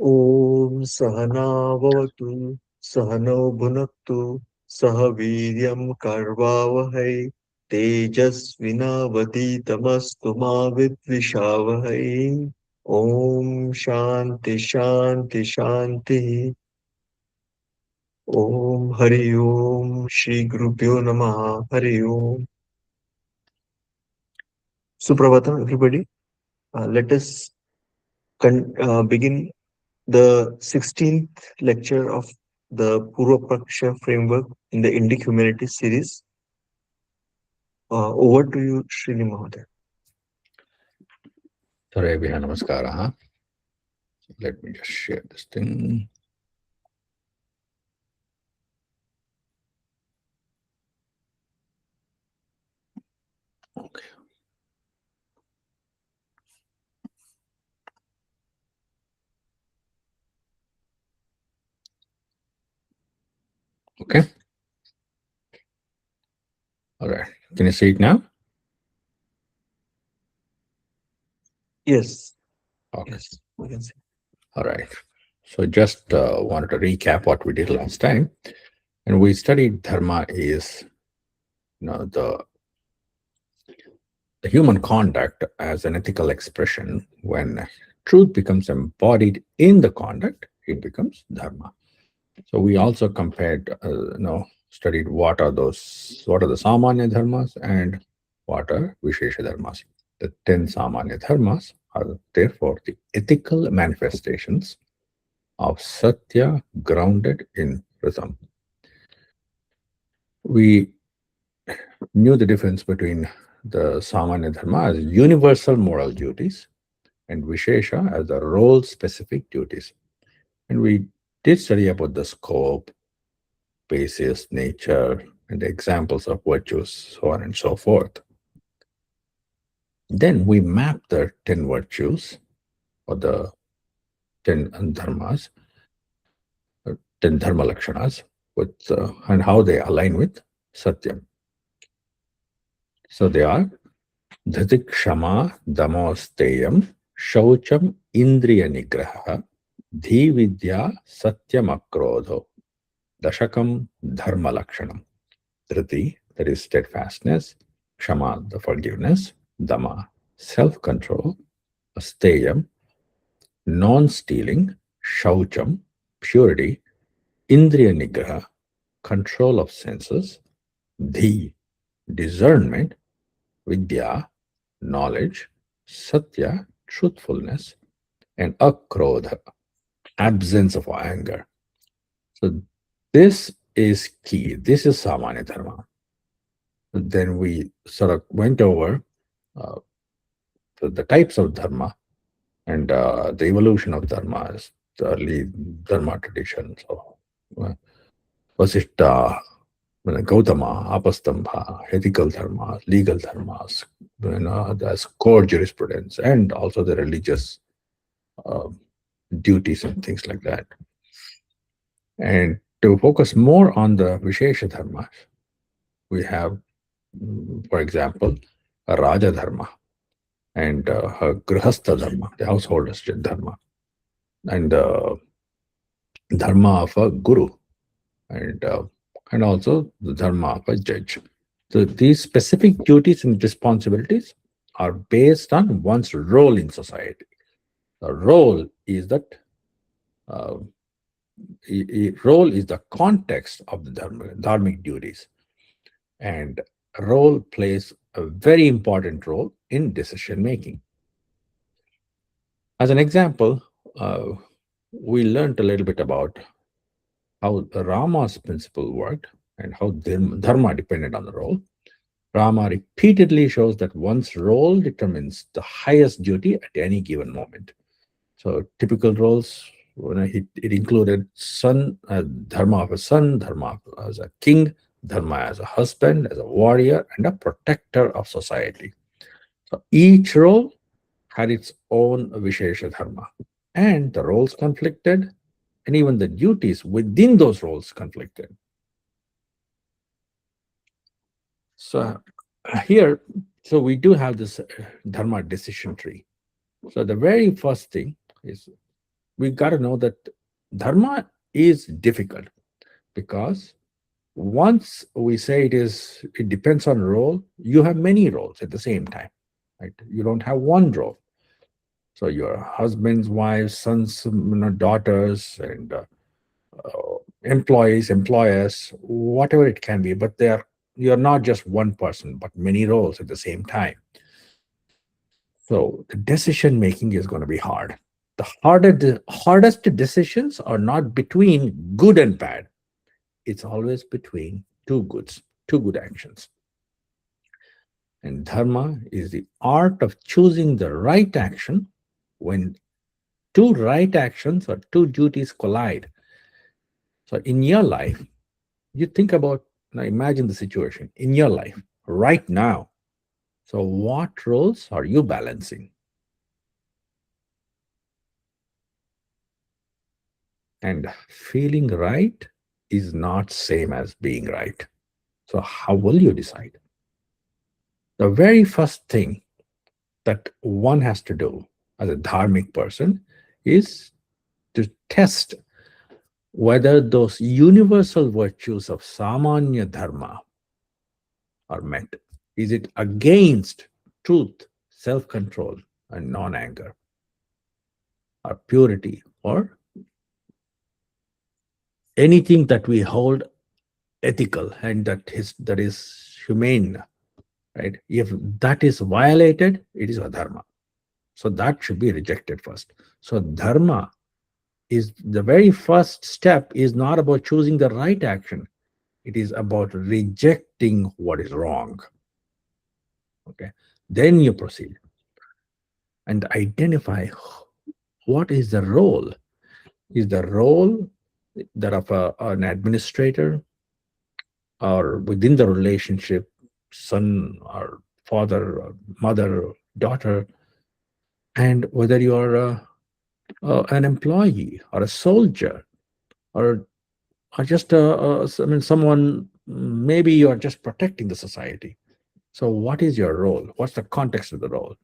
Om Sahana Vavatu Sahano Bhunaktu Sahaviryam Karvavahai Tejasvinavaditamastu ma Vidvishavahai. Om Shanti Shanti Shanti. Om Hari Om Shri Gurubhyo Namaha Hari Om. Supravatam, everybody. Let us begin the 16th lecture of the Purva Paksha framework in the Indic Humanities series. Over to you, Srini Mahoday. Sarvebhyo namaskaraha. Let me just share this thing. Okay. Okay. All right. Can you see it now? Yes, Okay. yes, we can see. All right. So just wanted to recap what we did last time, and we studied dharma is the human conduct as an ethical expression. When truth becomes embodied in the conduct, it becomes dharma. So we also compared, studied what are the samanya dharmas and what are vishesha dharmas. The 10 samanya dharmas are therefore the ethical manifestations of satya grounded in rhythm. We knew the difference between the samanya dharma as universal moral duties and vishesha as the role specific duties. And we did study about the scope, basis, nature, and the examples of virtues, so on and so forth. Then we map the 10 virtues or the 10 dharmas, 10 dharma lakshanas, with and how they align with satyam. So they are dhatik kshama damosteyam shaucham indriya nigraha dhividya satyam akrodho dashakam dharma lakshanam. Dhriti, that is steadfastness, kshama, the forgiveness, dama, self-control, asteyam, non-stealing, shaucham, purity, indriya nigraha, control of senses, dhi, discernment, vidya, knowledge, satya, truthfulness, and akrodha, absence of anger. So this is key. This is samanya dharma. Then we sort of went over uh, the types of dharma and the evolution of dharmas, the early dharma traditions. So, Vasishta, Gautama, Apastambha, ethical dharmas, legal dharmas, there's core jurisprudence, and also the religious uh, duties and things like that. And to focus more on the Vishesha dharmas, we have, for example, a Raja dharma and a Grihastha dharma, the householder's dharma, and dharma of a guru, and and also the dharma of a judge. So these specific duties and responsibilities are based on one's role in society. The role is that uh, role is the context of the dharmic duties, and role plays a very important role in decision making. As an example, we learned a little bit about how Rama's principle worked and how dharma depended on the role. Rama repeatedly shows that one's role determines the highest duty at any given moment. So typical roles, it included son, dharma of a son, dharma as a king, dharma as a husband, as a warrior, and a protector of society. So each role had its own Vishesha dharma, and the roles conflicted, and even the duties within those roles conflicted. So here, so we do have this dharma decision tree. So the very first thing is we got to know that dharma is difficult because once we say it depends on role, you have many roles at the same time, right? You don't have one role. So your husbands, wives, sons, daughters, and employees, employers, whatever it can be, but you're not just one person, but many roles at the same time. So the decision making is going to be hard. The hardest decisions are not between good and bad. It's always between two good actions. And dharma is the art of choosing the right action when two right actions or two duties collide. So in your life, you think about, now imagine the situation in your life right now. So what roles are you balancing? And feeling right is not same as being right. So how will you decide? The very first thing that one has to do as a dharmic person is to test whether those universal virtues of samanya dharma are met. Is it against truth, self control, and non anger, or purity, or anything that we hold ethical and that is humane, right? If that is violated, it is adharma. So that should be rejected first. So dharma is the very first step is not about choosing the right action. It is about rejecting what is wrong. Okay. Then you proceed and identify what is the role. Is the role that of an administrator or within the relationship, son or father or mother or daughter, and whether you are an employee or a soldier or just I mean someone, maybe you are just protecting the society. So what is your role? What's the context of the role?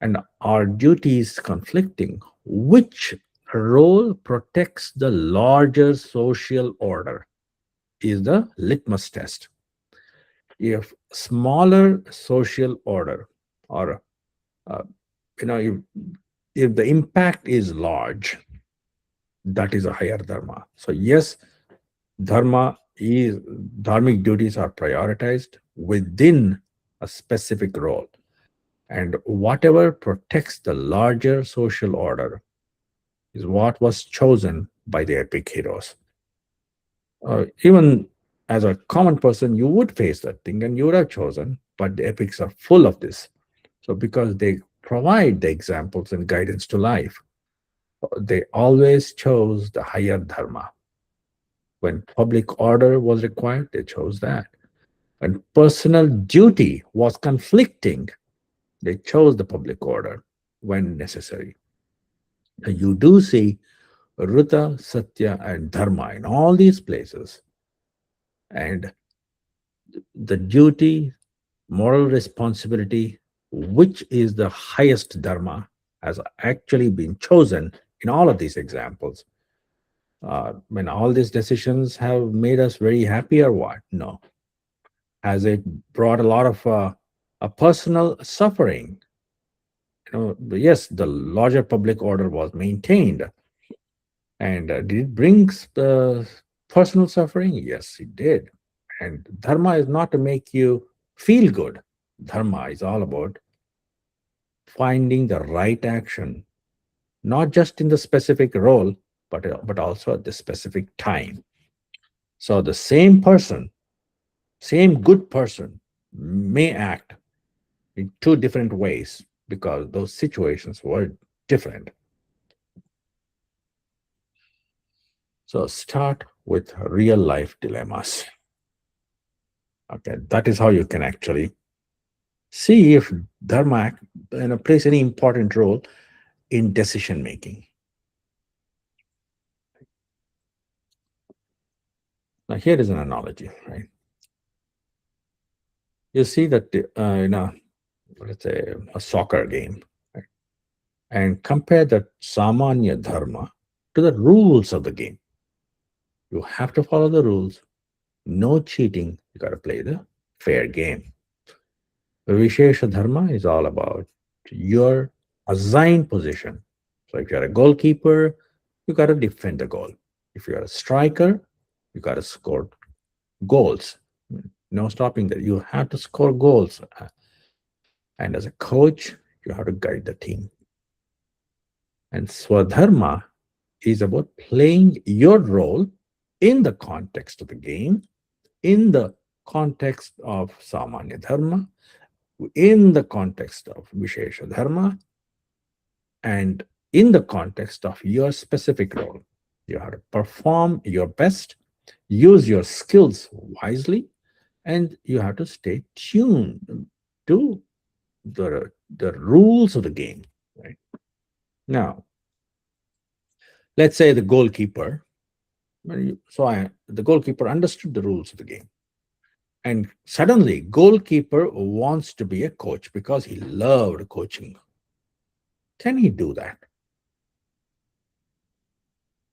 And are duties conflicting? Which role protects the larger social order is the litmus test. If smaller social order or uh, if the impact is large, that is a higher dharma. So yes, dharma is dharmic duties are prioritized within a specific role, and whatever protects the larger social order is what was chosen by the epic heroes. Even as a common person, you would face that thing and you would have chosen, but the epics are full of this. So, because they provide the examples and guidance to life, they always chose the higher dharma. When public order was required, they chose that. When personal duty was conflicting, they chose the public order when necessary. You do see Ruta, Satya, and Dharma in all these places. And the duty, moral responsibility, which is the highest dharma, has actually been chosen in all of these examples. When all these decisions have made us very happy or what? No. Has it brought a lot of a personal suffering? Yes, the larger public order was maintained. And did it bring personal suffering? Yes, it did. And dharma is not to make you feel good. Dharma is all about finding the right action, not just in the specific role, but also at the specific time. So the same person, same good person, may act in two different ways because those situations were different. So start with real life dilemmas. Okay, that is how you can actually see if dharma plays any important role in decision making. Now, here is an analogy, right? You see that let's say a soccer game, right? and compare the Samanya Dharma to the rules of the game. You have to follow the rules. No cheating. You got to play the fair game. The Vishesha Dharma is all about your assigned position. So if you're a goalkeeper, you got to defend the goal. If you're a striker, you got to score goals. No stopping that. You have to score goals. And as a coach, you have to guide the team. And Swadharma is about playing your role in the context of the game, in the context of Samanya Dharma, in the context of Vishesha Dharma, and in the context of your specific role. You have to perform your best, use your skills wisely, and you have to stay tuned to the rules of the game. Right now, let's say the goalkeeper. The goalkeeper understood the rules of the game, and suddenly goalkeeper wants to be a coach because he loved coaching. Can he do that?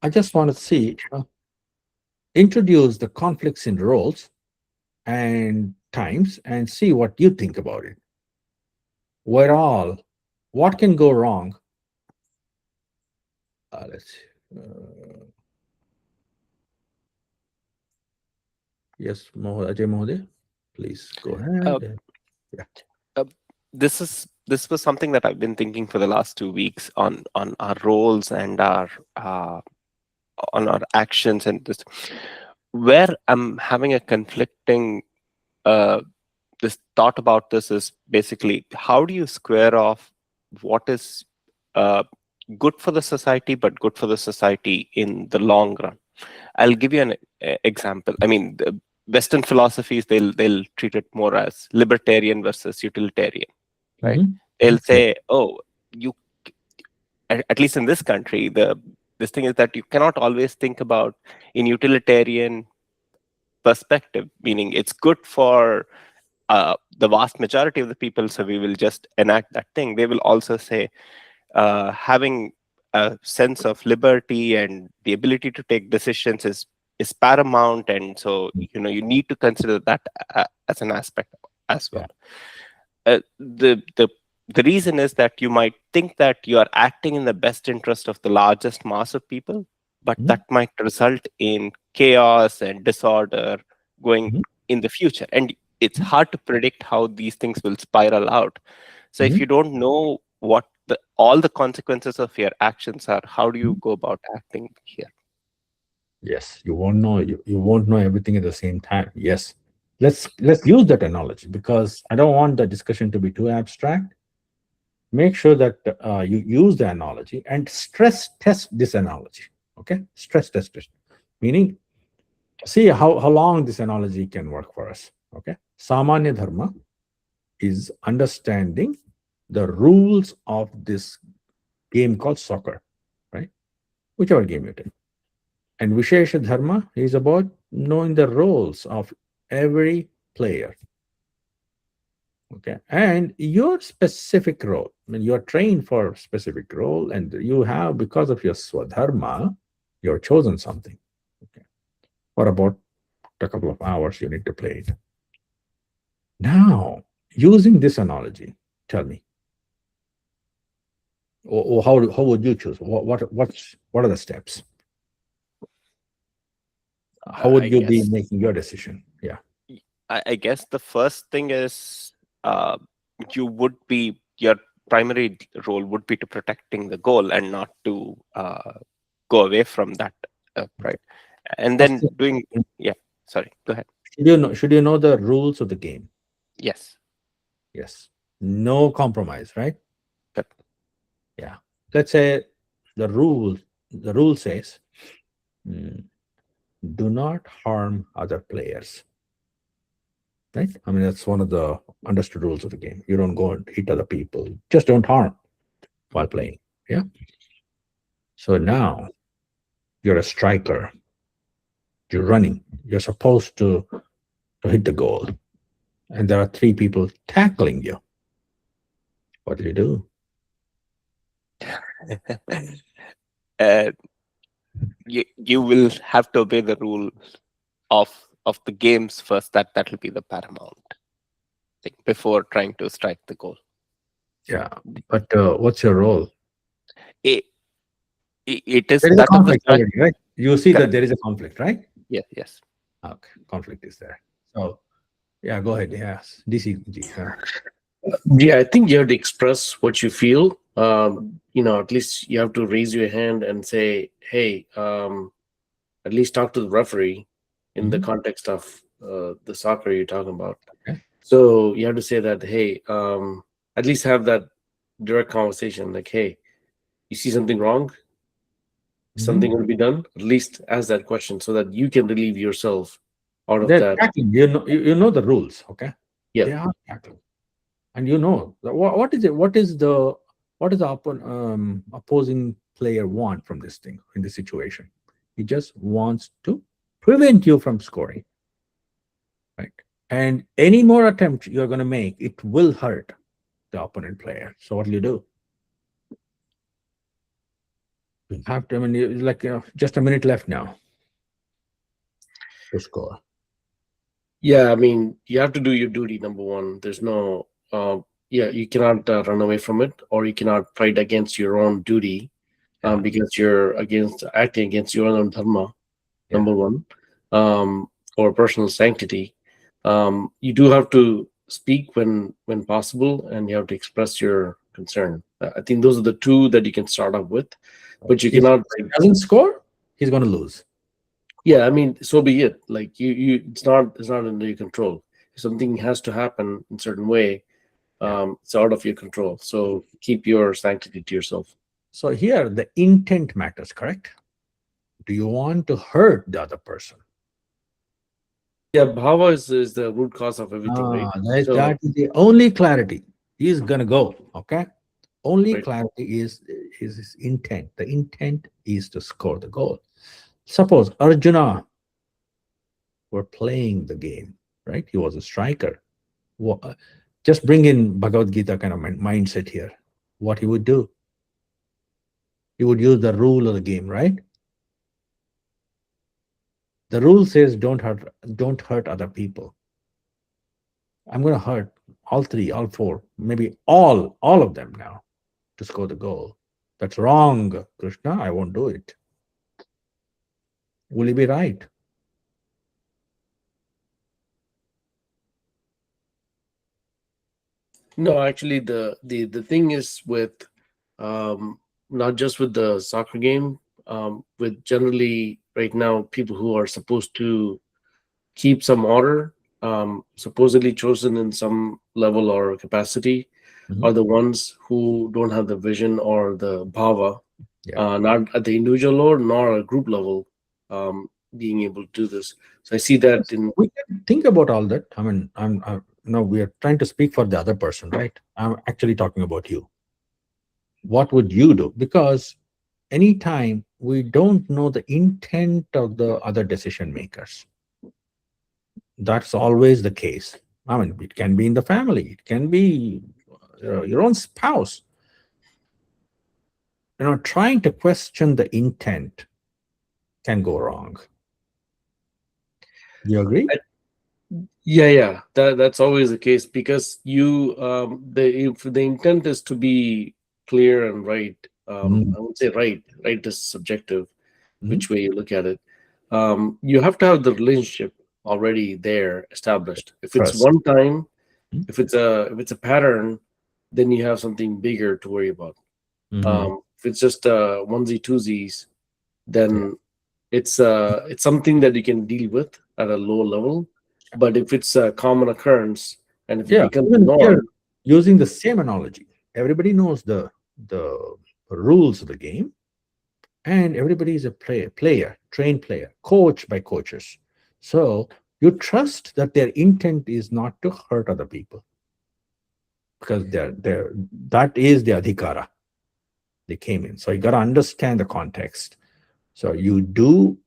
I just want to see introduce the conflicts in roles and times and see what you think about it. We're all, what can go wrong? Let's see. Yes, Ajay Mohoday, please go Uh, ahead. Yeah. uh, this was something that I've been thinking for the last 2 weeks on our roles and our on our actions, and this where I'm having a conflicting this thought about this is basically, how do you square off what is uh, good for the society but good for the society in the long run? I'll give you an example. I mean, the Western philosophies, they'll treat it more as libertarian versus utilitarian, right? Mhm. They'll Yes. say, oh, you at least in this country, the this thing is that you cannot always think about in utilitarian perspective, meaning it's good for the vast majority of the people, so we will just enact that thing. They will also say having a sense of liberty and the ability to take decisions is paramount, and so you need to consider that as an aspect as well. Yeah. The reason is that you might think that you are acting in the best interest of the largest mass of people, but Mhm. that might result in chaos and disorder going Mhm. in the future, and it's Mhm. hard to predict how these things will spiral out. So if Mhm. you don't know what all the consequences of your actions are, how do you Mhm. go about acting here? Yes, you won't know. You won't know everything at the same time. Yes, let's use that analogy because I don't want the discussion to be too abstract. Make sure that you use the analogy and stress test this analogy. Okay, stress test it, meaning see how long this analogy can work for us. Okay, Samanya Dharma is understanding the rules of this game called soccer, right? Whichever game you take. And Vishesha Dharma is about knowing the roles of every player. Okay. And your specific role, I mean, you're trained for a specific role, and you have, because of your Swadharma, you're chosen something. Okay. For about a couple of hours, you need to play it. Now, using this analogy, tell me, or how would you choose? What are the steps? How I would you be guess making your decision? Yeah. I guess the first thing is uh, you would be your primary role would be to protecting the goal and not to go away from that, right? And First then thing, doing, yeah. Sorry, go ahead. should you know the rules of the game? Yes. Yes. No compromise, right? Good. Yeah. Let's say the rule says, mm, do not harm other players. Right? I mean, that's one of the understood rules of the game. You don't go and hit other people. Just don't harm while playing. Yeah. So now you're a striker. You're running. You're supposed to hit the goal. And there are three people tackling you. What do you do? uh, you will have to obey the rule of the games first. That will be the paramount thing before trying to strike the goal. Yeah, but what's your role? It, it is There is a that of the conflict strike. already, right? You see that Correct. there is a conflict, right? Yes, yes. Okay, conflict is there. So yeah, go ahead. Yes, DCG. Yeah, I think you have to express what you feel. At least you have to raise your hand and say, "Hey," at least talk to the referee in the Mhm. context of the soccer you're talking about. Okay. So you have to say that, "Hey," at least have that direct conversation. Like, "Hey, you see something wrong? Something Mhm. going to be done?" At least ask that question so that you can relieve yourself out of They're that. tackling. You know the rules. Okay, Yeah. they are tackling, and what is it? What is the opposing player want from this thing in this situation? He just wants to prevent you from scoring, right? And any more attempt you're going to make, it will hurt the opponent player. So what do you do? You have to. I mean, like just a minute left now to score. Yeah, I mean, you have to do your duty. Number one, there's no, yeah, you cannot run away from it, or you cannot fight against your own duty, Yeah, because you're against acting against your own dharma. yeah. Number one, or personal sanctity. You do have to speak when possible, and you have to express your concern. I think those are the two that you can start off with, but you If cannot he like, doesn't score, he's going to lose. yeah, I mean, so be it. Like it's not under your control. If something has to happen in a certain way, Yeah. it's out of your control. So keep your sanctity to yourself. So here the intent matters, correct? Do you want to hurt the other person? Yeah, bhava is the root cause of everything, right? That So, is the only clarity. He's gonna go. Okay. Only right. clarity is his intent. The intent is to score the goal. Suppose Arjuna were playing the game, right? He was a striker. Just bring in Bhagavad Gita kind of mindset here. What he would do? He would use the rule of the game, right? The rule says don't hurt other people. I'm going to hurt all three, all four, maybe all of them now to score the goal. That's wrong, Krishna. I won't do it. Will he be right? No, actually, the thing is with, not just with the soccer game, with generally right now people who are supposed to keep some order, supposedly chosen in some level or capacity, Mhm. are the ones who don't have the vision or the bhava, Yeah. not at the individual level nor a group level, being able to do this. So I see that in. We can think about all that. I mean, no, we are trying to speak for the other person, right? I'm actually talking about you. What would you do? Because anytime we don't know the intent of the other decision makers, that's always the case. I mean, it can be in the family, it can be your own spouse. Trying to question the intent can go wrong. You agree? Yeah, that's always the case, because if the intent is to be clear and right. Mhm. I would say right is subjective, Mhm. which way you look at it. You have to have the relationship already there established. If it's Trust. one time, Mhm. if it's a pattern, then you have something bigger to worry about. Mhm. If it's just onesie twosies, Yeah. then it's something that you can deal with at a low level. But if it's a common occurrence and if it Yeah. becomes a Even here, norm, using the same analogy, everybody knows the rules of the game, and everybody is a player, trained player, coached by coaches. So you trust that their intent is not to hurt other people because they're that is the adhikara they came in. So you got to understand the context. So you do.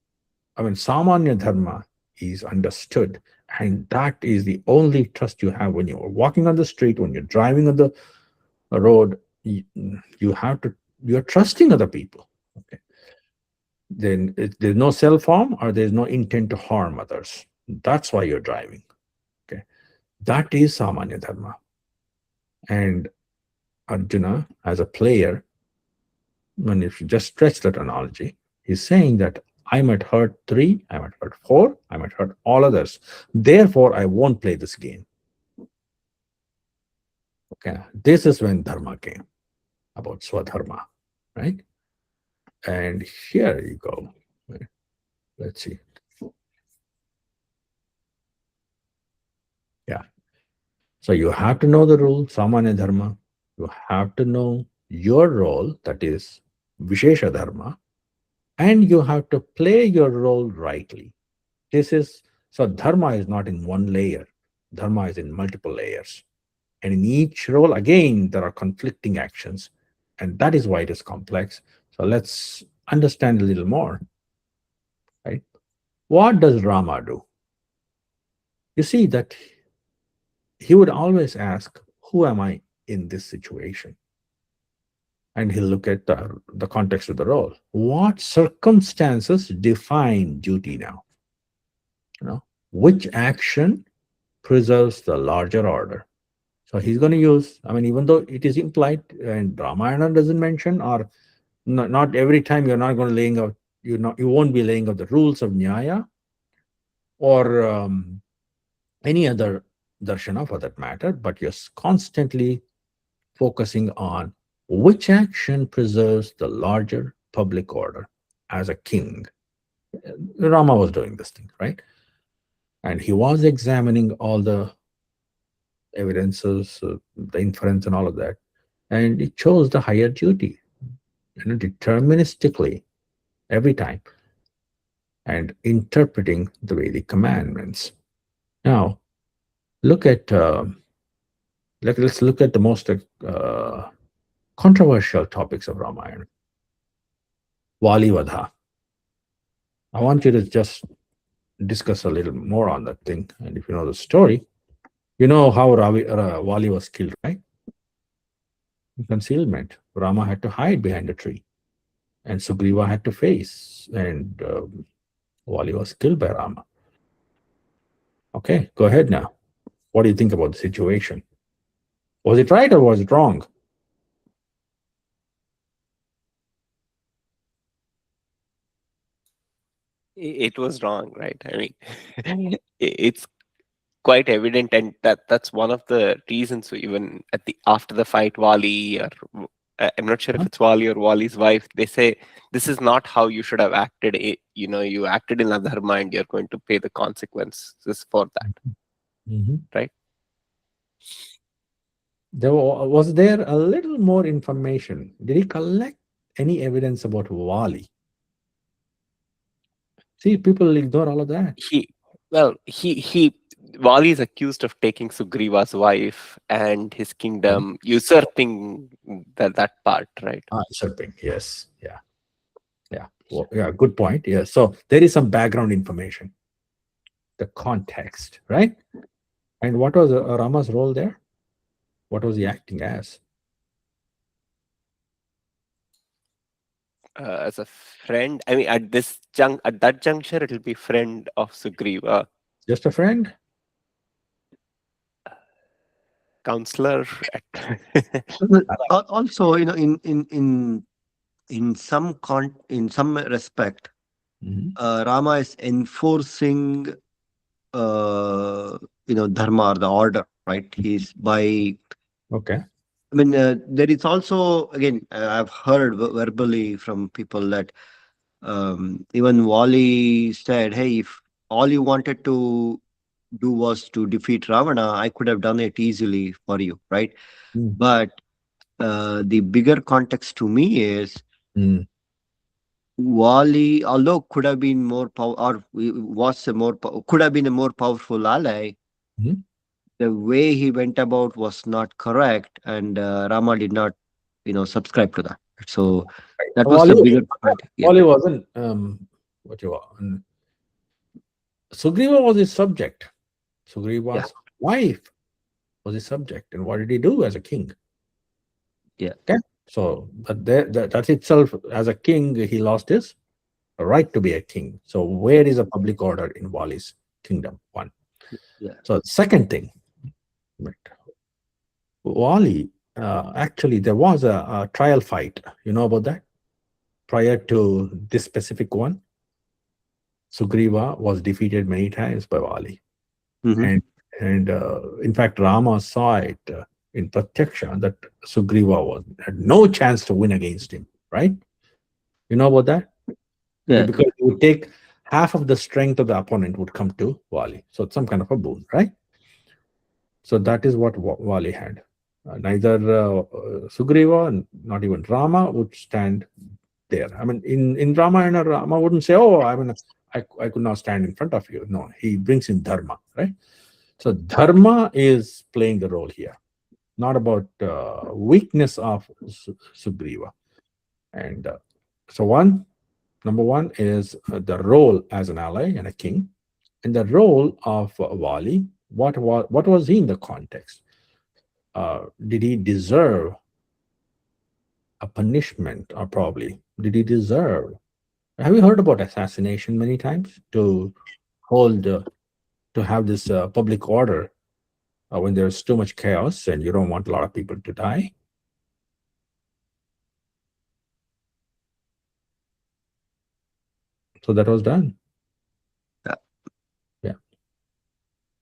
I mean, Samanya Dharma is understood. And that is the only trust you have when you're walking on the street, when you're driving on the road. You have to you're trusting other people. Okay. Then there's no self harm or there's no intent to harm others. That's why you're driving. Okay. That is Samanya Dharma. And Arjuna, as a player, when if you just stretch that analogy, he's saying that I might hurt three, I might hurt four, I might hurt all others. Therefore, I won't play this game. Okay. This is when Dharma came about Swadharma, right? And here you go. Let's see. Yeah. So you have to know the rule, Samanya Dharma. You have to know your role, that is Vishesha Dharma, and you have to play your role rightly. This is so Dharma is not in one layer, Dharma is in multiple layers. And in each role, again, there are conflicting actions, and that is why it is complex. So let's understand a little more. Right? What does Rama do? You see that he would always ask, who am I in this situation? And he'll look at the context of the role. What circumstances define duty now? You know, which action preserves the larger order? So he's going to use, I mean, even though it is implied and Ramayana doesn't mention, or not every time you're not going to laying out, you won't be laying out the rules of Nyaya or any other darshana for that matter, but you're constantly focusing on which action preserves the larger public order as a king. Rama was doing this thing, right? And he was examining all the evidences, the inference, and all of that. And he chose the higher duty, deterministically every time, and interpreting the Vedic commandments. Now, look at let's look at the most controversial topics of Ramayana. Vali Vadha. I want you to just discuss a little more on that thing. And if you know the story, you know how Vali was killed, right? Concealment. Rama had to hide behind a tree, and Sugriva had to face, and Vali was killed by Rama. Okay, go ahead now. What do you think about the situation? Was it right or was it wrong? It was wrong, right? I mean, it's quite evident, and that's one of the reasons. Even at the after the fight, Wali, or I'm not sure if it's Wali or Wali's wife, they say this is not how you should have acted. You acted in adharma, and you're going to pay the consequences for that, right? Was there a little more information? Did he collect any evidence about Wali? See, people ignore all of that. He Wali is accused of taking Sugriva's wife and his kingdom, usurping that part, right? Usurping, yes, yeah. Well, yeah, good point. Yeah, so there is some background information, the context, right? And what was Rama's role there? What was he acting as? As a friend. I mean, at that juncture, it'll be friend of Sugriva. Just a friend? Counselor. Also, in some respect, Rama is enforcing dharma, or the order, right? He's by Okay. I mean, there is also, again, I've heard verbally from people that even Wali said, hey, if all you wanted to do was to defeat Ravana, I could have done it easily for you, right? But the bigger context to me is Wali, although could have been more or could have been a more powerful ally, the way he went about was not correct, and Rama did not, subscribe to that. So that was the bigger point. Wali wasn't what you want. Sugriva was his subject. Sugriva's wife was his subject. And what did he do as a king? Yeah. Okay. So that itself, as a king, he lost his right to be a king. So where is a public order in Wali's kingdom? One. Yeah. So second thing, right, Wali, actually there was a trial fight. You know about that? Prior to this specific one, Sugriva was defeated many times by Wali. Mm-hmm. And in fact, Rama saw it in Pratyaksha that Sugriva had no chance to win against him, right? You know about that? Yeah. Because it would take half of the strength of the opponent would come to Wali. So it's some kind of a boon, right? So that is what Wali had. Neither Sugriva, not even Rama would stand there. I mean, in Ramayana, Rama wouldn't say, "Oh, I could not stand in front of you." No, he brings in dharma, right? So dharma is playing the role here, not about weakness of Sugriva. And so number one is the role as an ally and a king, and the role of Wali. What was he in the context? Did he deserve a punishment, or probably did he deserve? Have you heard about assassination many times to hold to have this public order when there's too much chaos and you don't want a lot of people to die? So that was done. Yeah. Yeah.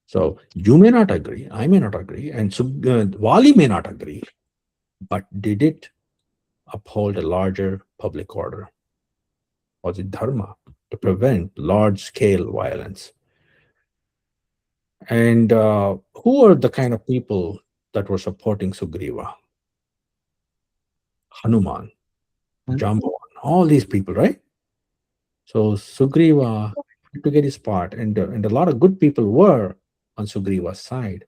So you may not agree, I may not agree, and Wali may not agree, but did it uphold a larger public order? Was it dharma to prevent large scale violence? And who are the kind of people that were supporting Sugriva? Hanuman, Mhm. Jambavan, all these people, right? So Sugriva had to get his part, and a lot of good people were on Sugriva's side.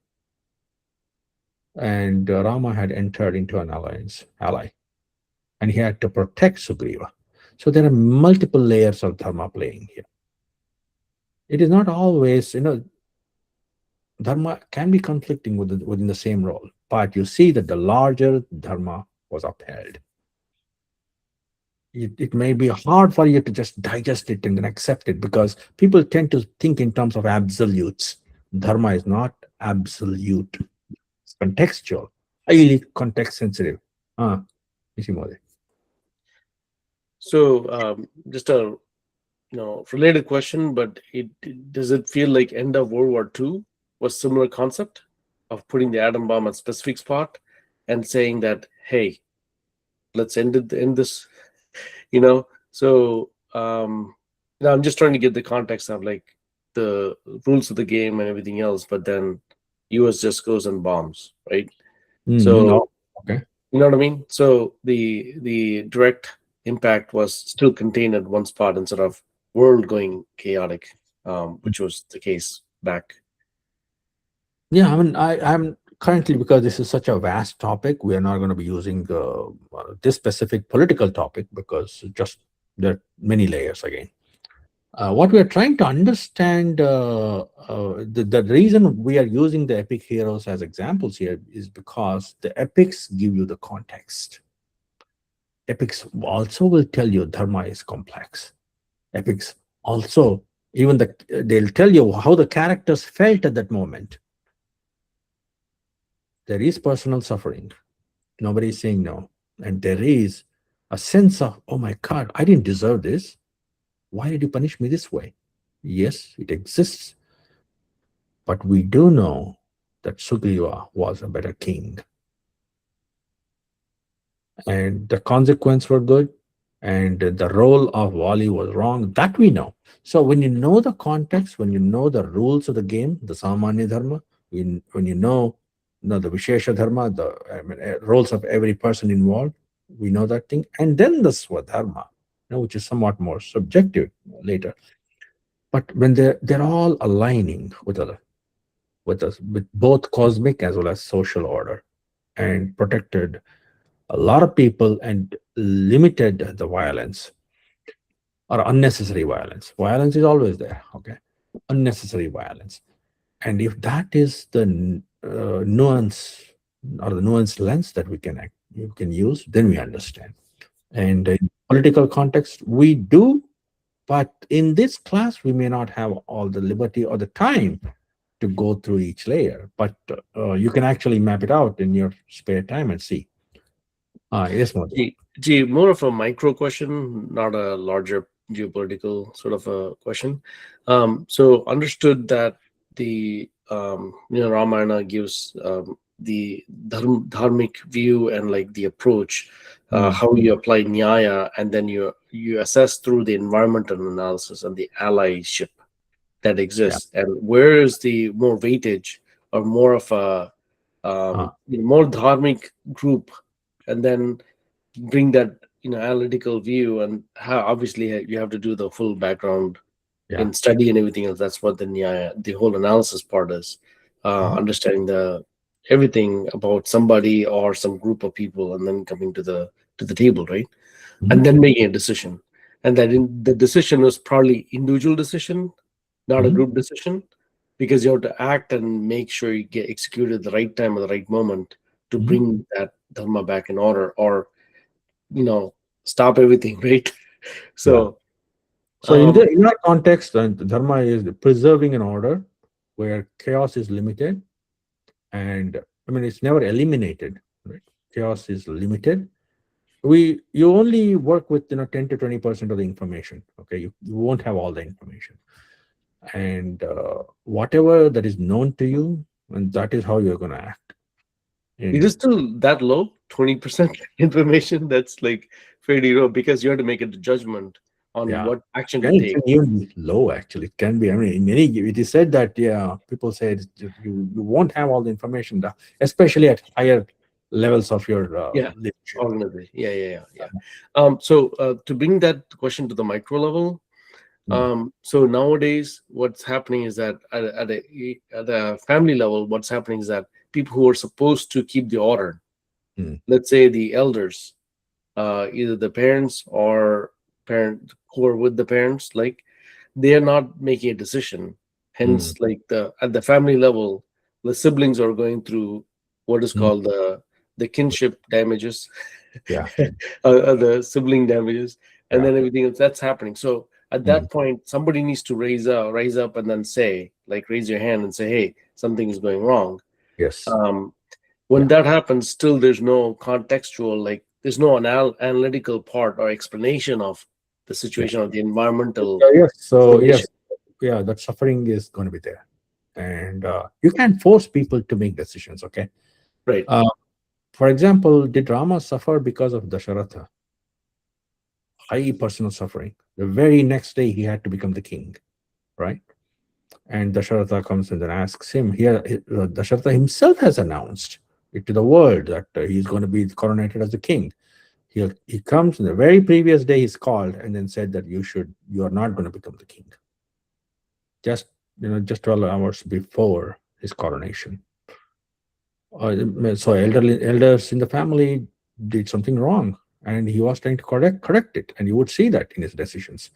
And Rama had entered into an ally, and he had to protect Sugriva. So there are multiple layers of dharma playing here. It is not always, dharma can be conflicting within the same role, but you see that the larger dharma was upheld. It may be hard for you to just digest it and then accept it, because people tend to think in terms of absolutes. Dharma is not absolute. It's contextual, highly context sensitive. Ishimori. So just a related question, but does it feel like end of World War II was similar concept of putting the atom bomb at specific spot and saying that, hey, let's end this, So I'm just trying to get the context of like the rules of the game and everything else, but then US just goes and bombs, right? So Okay. you know what I mean? So the direct impact was still contained at one spot instead of world going chaotic, which was the case back. Yeah, I mean, I'm currently, because this is such a vast topic, we are not going to be using this specific political topic, because just there are many layers again. What we are trying to understand, the reason we are using the epic heroes as examples here is because the epics give you the context. Epics also will tell you dharma is complex. Epics also, they'll tell you how the characters felt at that moment. There is personal suffering. Nobody is saying no. And there is a sense of, oh my God, I didn't deserve this. Why did you punish me this way? Yes, it exists. But we do know that Sugriva was a better king. And the consequences were good. And the role of Wali was wrong. That we know. So when you know the context, when you know the rules of the game, the Samanya Dharma, when you know the Vishesha Dharma, the roles of every person involved, we know that thing. And then the Swadharma, which is somewhat more subjective later. But when they're all aligning with both cosmic as well as social order, and protected a lot of people and limited the violence or unnecessary violence. Violence is always there, okay? Unnecessary violence. And if that is the nuance or the nuanced lens that we can you can use, then we understand. And in political context, we do, but in this class, we may not have all the liberty or the time to go through each layer. But you can actually map it out in your spare time and see. Yes, Modi. More of a micro question, not a larger geopolitical sort of a question. So understood that the Ramayana gives the dharmic view and like the approach, how you apply nyaya, and then you assess through the environmental analysis and the allyship that Yeah. exists, and where is the more weightage or more of a more dharmic group, and then bring that analytical view, and how obviously you have to do the full background Yeah. in study and everything else. That's what the nyaya, the whole analysis part is, understanding the everything about somebody or some group of people, and then coming to the table, right? And then making a decision, and that the decision was probably individual decision, not a group decision, because you have to act and make sure you get executed at the right time at the right moment to bring that dharma back in order, or stop everything, right? Yeah. So So in that context, dharma is preserving an order where chaos is limited, and I mean it's never eliminated. Right? Chaos is limited. You only work with 10 to 20% of the information. Okay, you won't have all the information, and whatever that is known to you, and that is how you're going to act. it is still that low, 20% information. That's like fairly low, because you have to make a judgment on Yeah. what action to Can it take. can even be low? Actually, it can be. I mean, in many it is said that people say you won't have all the information, especially at higher levels of your Yeah, leadership. organization. Yeah. So to bring that question to the micro level, so nowadays what's happening is that at a family level, what's happening is that people who are supposed to keep the order, let's say the elders, either the parents or parent who are with the parents, like they are not making a decision. Hence, like at the family level, the siblings are going through what is called the kinship damages, Yeah. the sibling damages, and Yeah. then everything else that's happening. So at that point, somebody needs to rise up and then say, like, raise your hand and say, hey, something is going wrong. Yes. When that happens, still there's no contextual, like there's no analytical part or explanation of the situation of the environmental Yes. So condition. yes, that suffering is going to be there, and you can't force people to make decisions. Okay. Right. For example, did Rama suffer because of Dasharatha? High personal suffering. The very next day, he had to become the king, right? And Dasharatha comes and then asks him. Here, Dasharatha himself has announced it to the world that he's going to be coronated as the king. He comes in the very previous day. He's called and then said that you are not going to become the king. Just 12 hours before his coronation. So elders in the family did something wrong, and he was trying to correct it, and you would see that in his decisions.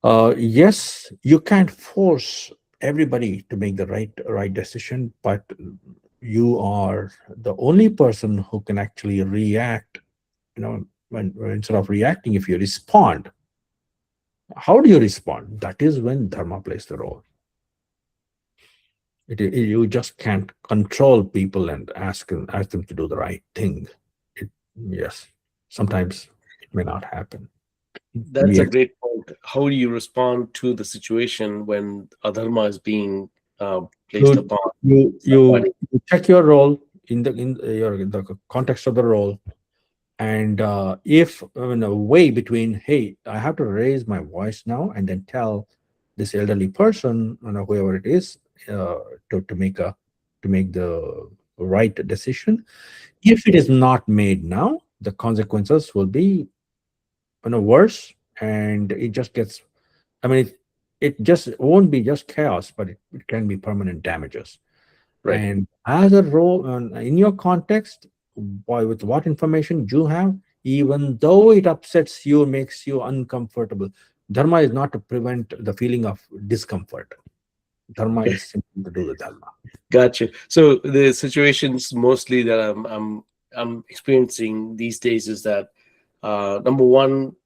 Yes, you can't force everybody to make the right decision, but you are the only person who can actually react. When instead of reacting, if you respond, how do you respond? That is when dharma plays the role. You just can't control people and ask them to do the right thing. Yes, sometimes it may not happen. That's a great point. How do you respond to the situation when adharma is being placed upon You somebody? check your role in the context of the role, and if in a way between, hey, I have to raise my voice now and then tell this elderly person, whoever it is, to make the right decision. If it is not made now, the consequences will be worse, and it just gets. I mean, it just won't be just chaos, but it can be permanent damages. Right. And as a role in your context, with what information you have, even though it upsets you, makes you uncomfortable, dharma is not to prevent the feeling of discomfort. Dharma is simply to do the dharma. Gotcha. So the situations mostly that I'm I'm experiencing these days is that number one,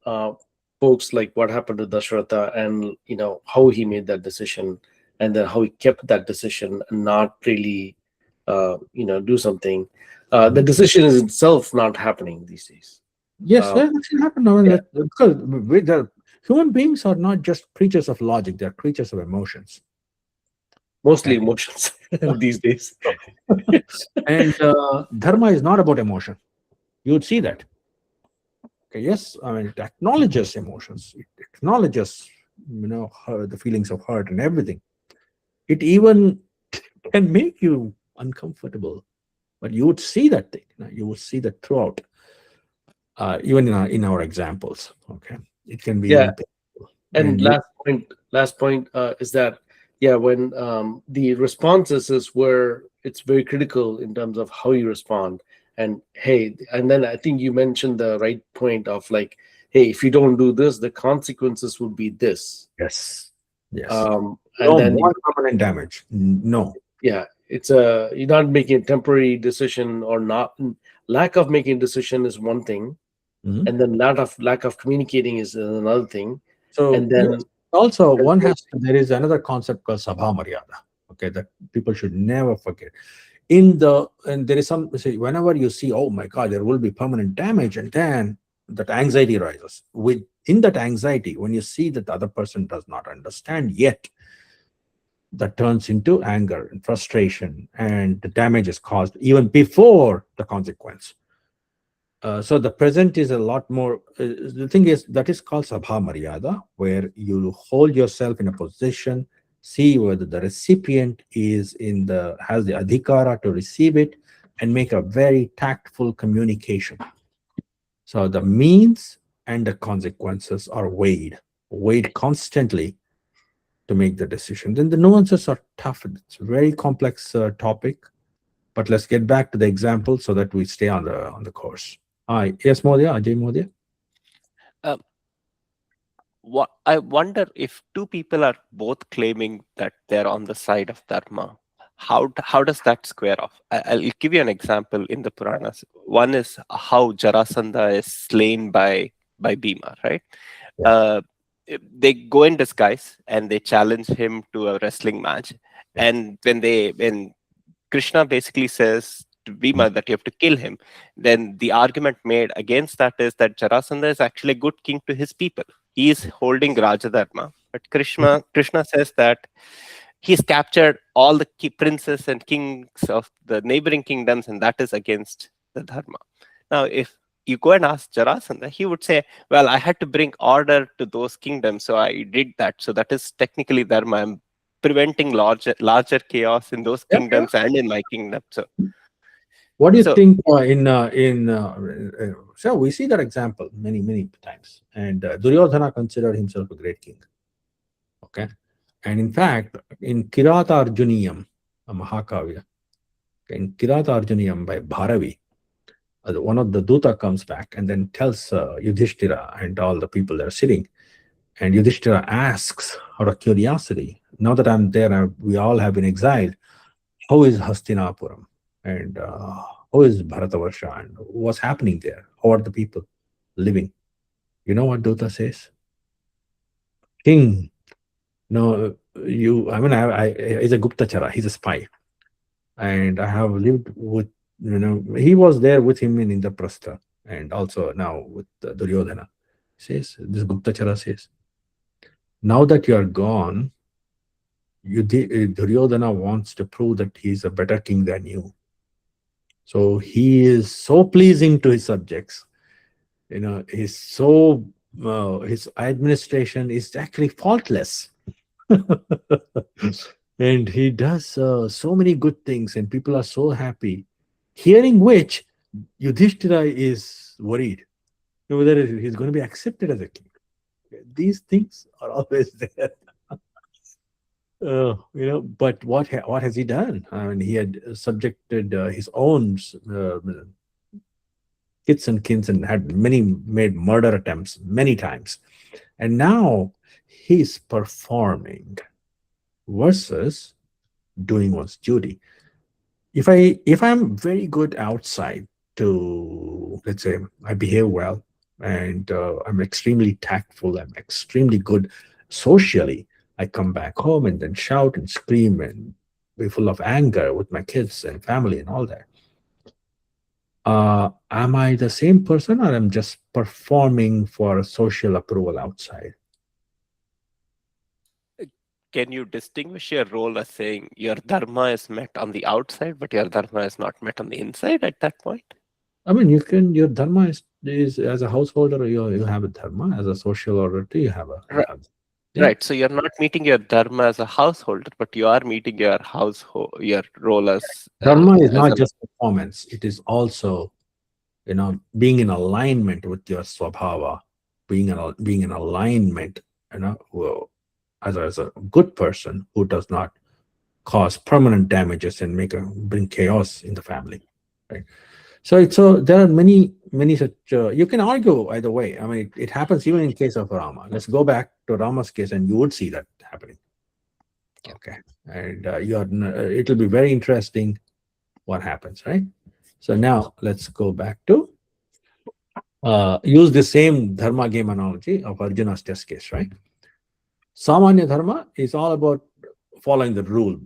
folks, like what happened to Dasharatha, and how he made that decision, and then how he kept that decision and not really do something. The decision is itself not happening these days. Yes, Uh, that should happen. I mean, yeah, because the human beings are not just creatures of logic; they're creatures of emotions. mostly Okay, emotions these days. and dharma is not about emotion. You would see that. Okay, yes, I mean it acknowledges emotions. It acknowledges, the feelings of hurt and everything. It even can make you uncomfortable, but you would see that thing. You would see that throughout, even in our examples. Okay, it can be Yeah, even painful, and and you. last point is that, yeah, when the responses is where it's very critical in terms of how you respond. And hey, and then I think you mentioned the right point of like, hey, if you don't do this, the consequences would be this. Yes, yes. You And don't then want permanent damage. No. yeah, it's a, you're not making a temporary decision or not. Lack of making a decision is one thing, Mhm. and then lack of communicating is another thing. So And yes, then also one has to, there is another concept called sabha maryada. Okay, that people should never forget. And there is some say whenever you see, oh my God, there will be permanent damage, and then that anxiety rises. Within that anxiety, when you see that the other person does not understand yet, that turns into anger and frustration, and the damage is caused even before the consequence. So the present is a lot more. The thing is that is called sabha maryada, where you hold yourself in a position, see whether the recipient is has the adhikara to receive it, and make a very tactful communication. So the means and the consequences are weighed constantly to make the decision. Then the nuances are tough. It's a very complex topic. But let's get back to the example so that we stay on the course. Yes, Modia, Ajay Modia. Um, what I wonder, if two people are both claiming that they're on the side of dharma, how does that square off? I'll give you an example in the Puranas. One is how Jarasandha is slain by Bhima, right? Yeah. Uh, they go in disguise and they challenge him to a wrestling match. Yeah. And when Krishna basically says to Mm. Bhima that you have to kill him, then the argument made against that is that Jarasandha is actually a good king to his people. He is holding Rajadharma, but Krishna says that he's captured all the princes and kings of the neighboring kingdoms, and that is against the dharma. Now, if you go and ask Jarasandha, he would say, well, I had to bring order to those kingdoms, so I did that. So that is technically dharma. I'm preventing larger chaos in those Yeah, yeah. kingdoms and in my kingdom. What do you So think so we see that example many times, and Duryodhana considered himself a great king. Okay, and in fact, in Kirata Arjuniyam, a Mahakavya, in Kirata Arjuniyam by Bharavi, one of the Duta comes back and then tells Yudhishthira and all the people that are sitting, and Yudhishthira asks out of curiosity, now that I'm there, we all have been exiled, how is Hastinapuram? And how is Bharatavarsha? And what's happening there? How are the people living? You know what Duta says? King, no, I mean, he's a Guptachara, he's a spy. And I have lived with, he was there with him in Indraprastha and also now with Duryodhana. Says, this Guptachara says, now that you are gone, Duryodhana wants to prove that he's a better king than you. So he is so pleasing to his subjects. He's so his administration is actually faultless, and he does so many good things, and people are so happy. Hearing which, Yudhishthira is worried whether he's going to be accepted as a king. These things are always there. But what has he done? I mean, he had subjected his own kits and kins and had made murder attempts many times, and now he's performing versus doing one's duty. If I'm very good outside, to, let's say, I behave well, and I'm extremely tactful, I'm extremely good socially. I come back home and then shout and scream and be full of anger with my kids and family and all that. Am I the same person, or I'm just performing for social approval outside? Can you distinguish your role as saying your dharma is met on the outside, but your dharma is not met on the inside at that point? I mean, you can, your dharma is as a householder, you have a dharma. As a social authority, you have a, you Right. have, yeah. Right. So you're not meeting your dharma as a householder, but you are meeting your household, your role Dharma is as not an. just performance, it is also, being in alignment with your swabhava, being in alignment, as a good person who does not cause permanent damages and bring chaos in the family, right? So there are many such. You can argue either way. I mean, it happens even in case of Rama. Let's go back to Rama's case, and you would see that happening. Okay, and it'll be very interesting what happens, right? So now let's go back to use the same dharma game analogy of Arjuna's test case, right? Samanya dharma is all about following the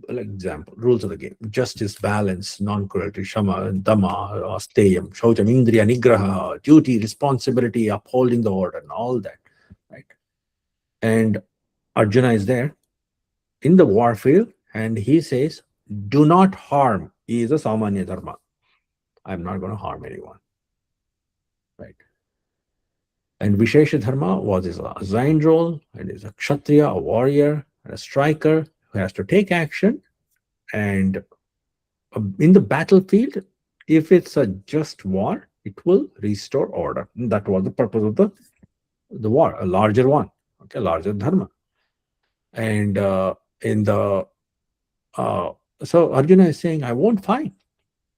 like example, rules of the game: justice, balance, non-cruelty, shama, dhamma, steyam, shaucham, indriya, nigraha, duty, responsibility, upholding the order, and all that, right? And Arjuna is there in the war field, and he says, "Do not harm." He is a samanya dharma. I'm not going to harm anyone, right? And Vishesha Dharma was his assigned role, and is a Kshatriya, a warrior, and a striker who has to take action. And in the battlefield, if it's a just war, it will restore order. And that was the purpose of the war, a larger one, okay, larger Dharma. And in the so Arjuna is saying, I won't fight,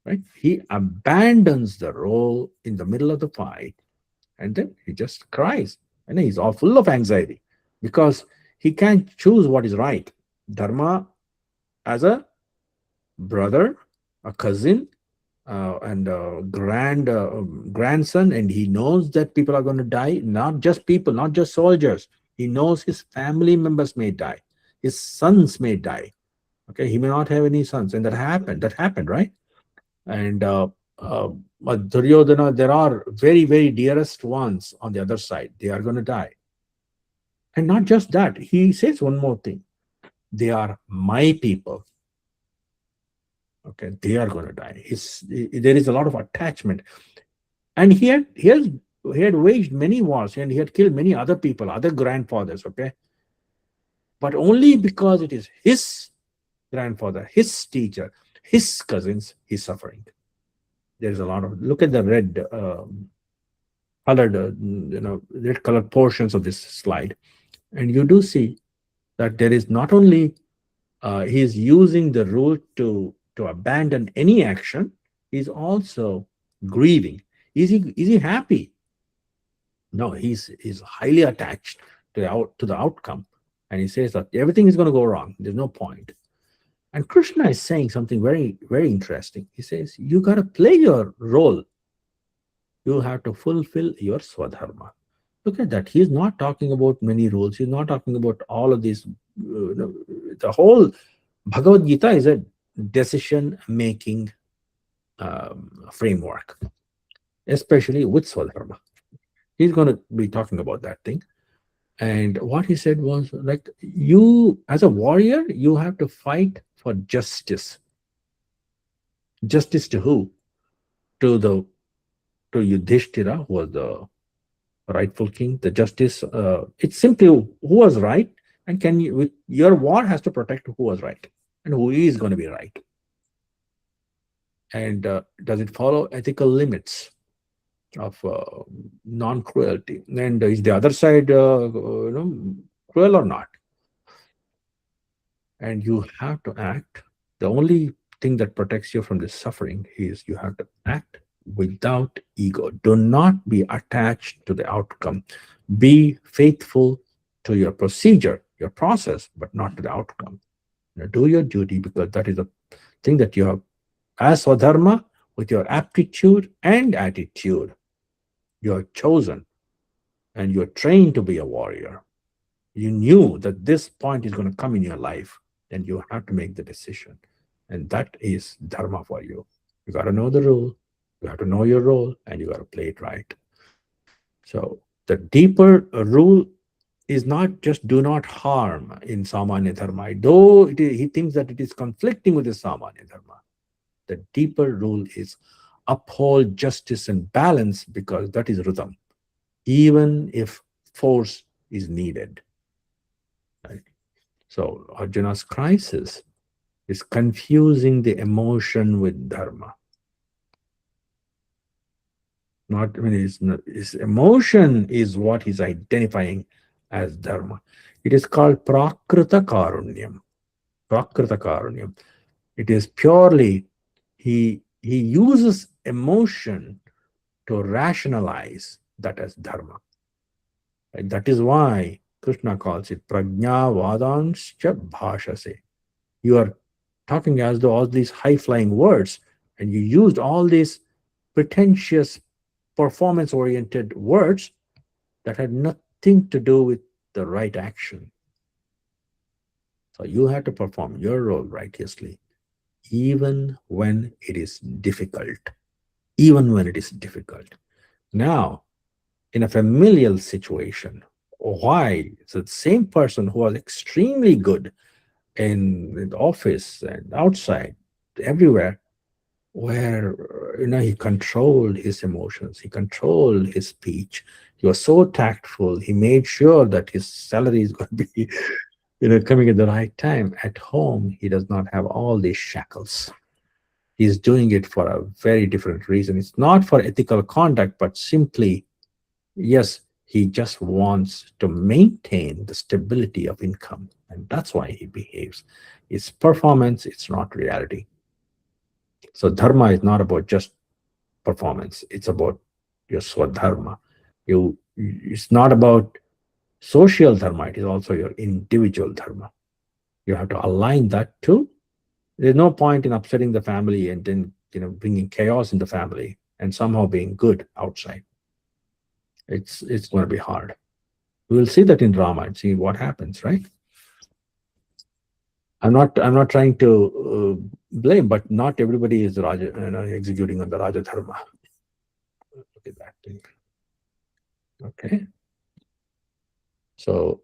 right? He abandons the role in the middle of the fight, and then he just cries, and he's all full of anxiety because he can't choose what is right. Dharma as a brother, a cousin, and a grandson, and he knows that people are going to die. Not just people, not just soldiers. He knows his family members may die, his sons may die. Okay, he may not have any sons, and that happened. That happened, right? And but Duryodhana, there are very, very dearest ones on the other side. They are going to die. And not just that, he says one more thing. They are my people. Okay, they are going to die. There is a lot of attachment. And he had waged many wars, and he had killed many other people, other grandfathers, okay? But only because it is his grandfather, his teacher, his cousins, he's suffering. There's a lot of, look at the red colored, red colored portions of this slide. And you do see that there is not only he is using the rule to abandon any action, he's also grieving. Is he happy? No, he's highly attached to the outcome, and he says that everything is going to go wrong. There's no point. And Krishna is saying something very, very interesting. He says, you got to play your role. You have to fulfill your swadharma. Look at that. He's not talking about many rules. He's not talking about all of these. The whole Bhagavad Gita is a decision-making framework, especially with swadharma. He's going to be talking about that thing. And what he said was, like, you as a warrior, you have to fight for justice. Justice to who? To Yudhishthira, who was the rightful king. The justice, it's simply who was right, and with your war has to protect who was right and who is going to be right. And does it follow ethical limits of non-cruelty? And is the other side cruel or not? And you have to act. The only thing that protects you from this suffering is you have to act without ego. Do not be attached to the outcome. Be faithful to your procedure, your process, but not to the outcome. Do your duty, because that is the thing that you have. As Swadharma, with your aptitude and attitude. You're chosen and you're trained to be a warrior. You knew that this point is going to come in your life, then you have to make the decision. And that is dharma for you. You got to know the rule, you have to know your role, and you got to play it right. So the deeper rule is not just do not harm in Samanya Dharma, though he thinks that it is conflicting with his Samanya Dharma. The deeper rule is uphold justice and balance because that is rhythm, even if force is needed. Right? So Arjuna's crisis is confusing the emotion with dharma. Not, I mean, his emotion is what he's identifying as dharma. It is called prakrita karunyam. Prakrita karunyam. It is purely he uses emotion to rationalize that as dharma. Right? That is why Krishna calls it prajna vadanscha bhashase. You are talking as though all these high flying words, and you used all these pretentious performance oriented words that had nothing to do with the right action. So you have to perform your role righteously, even when it is difficult. Even when it is difficult. Now, in a familial situation, why? So the same person who was extremely good in the office and outside, everywhere, where he controlled his emotions, he controlled his speech, he was so tactful, he made sure that his salary is going to be coming at the right time. At home, he does not have all these shackles. He's doing it for a very different reason. It's not for ethical conduct, but simply, yes, he just wants to maintain the stability of income, and that's why he behaves. It's performance, it's not reality. So dharma is not about just performance, it's about your swadharma. It's not about social dharma, it is also your individual dharma. You have to align that too. There's no point in upsetting the family and then bringing chaos in the family and somehow being good outside. It's going to be hard. We will see that in drama and see what happens, right? I'm not trying to blame, but not everybody is Raja, executing on the Raja Dharma. Look at that thing. Okay. So,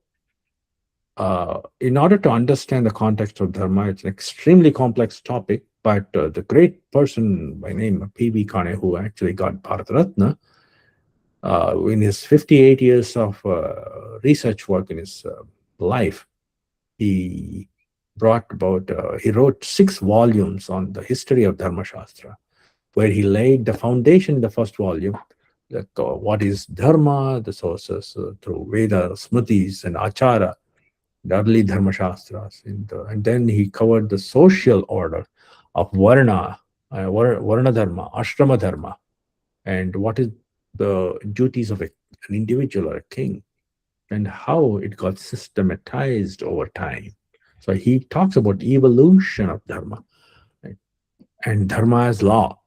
in order to understand the context of Dharma, it's an extremely complex topic, but the great person by name P.V. Kane, who actually got Bharat Ratna, in his 58 years of research work in his life, he he wrote 6 volumes on the history of Dharma Shastra, where he laid the foundation in the first volume, that what is Dharma, the sources through Veda, Smritis, and Achara, the early Dharma Shastras. And then he covered the social order of Varna, Varna Dharma, Ashrama Dharma, and what is the duties of an individual or a king, and how it got systematized over time. So he talks about evolution of dharma, right? And dharma as law,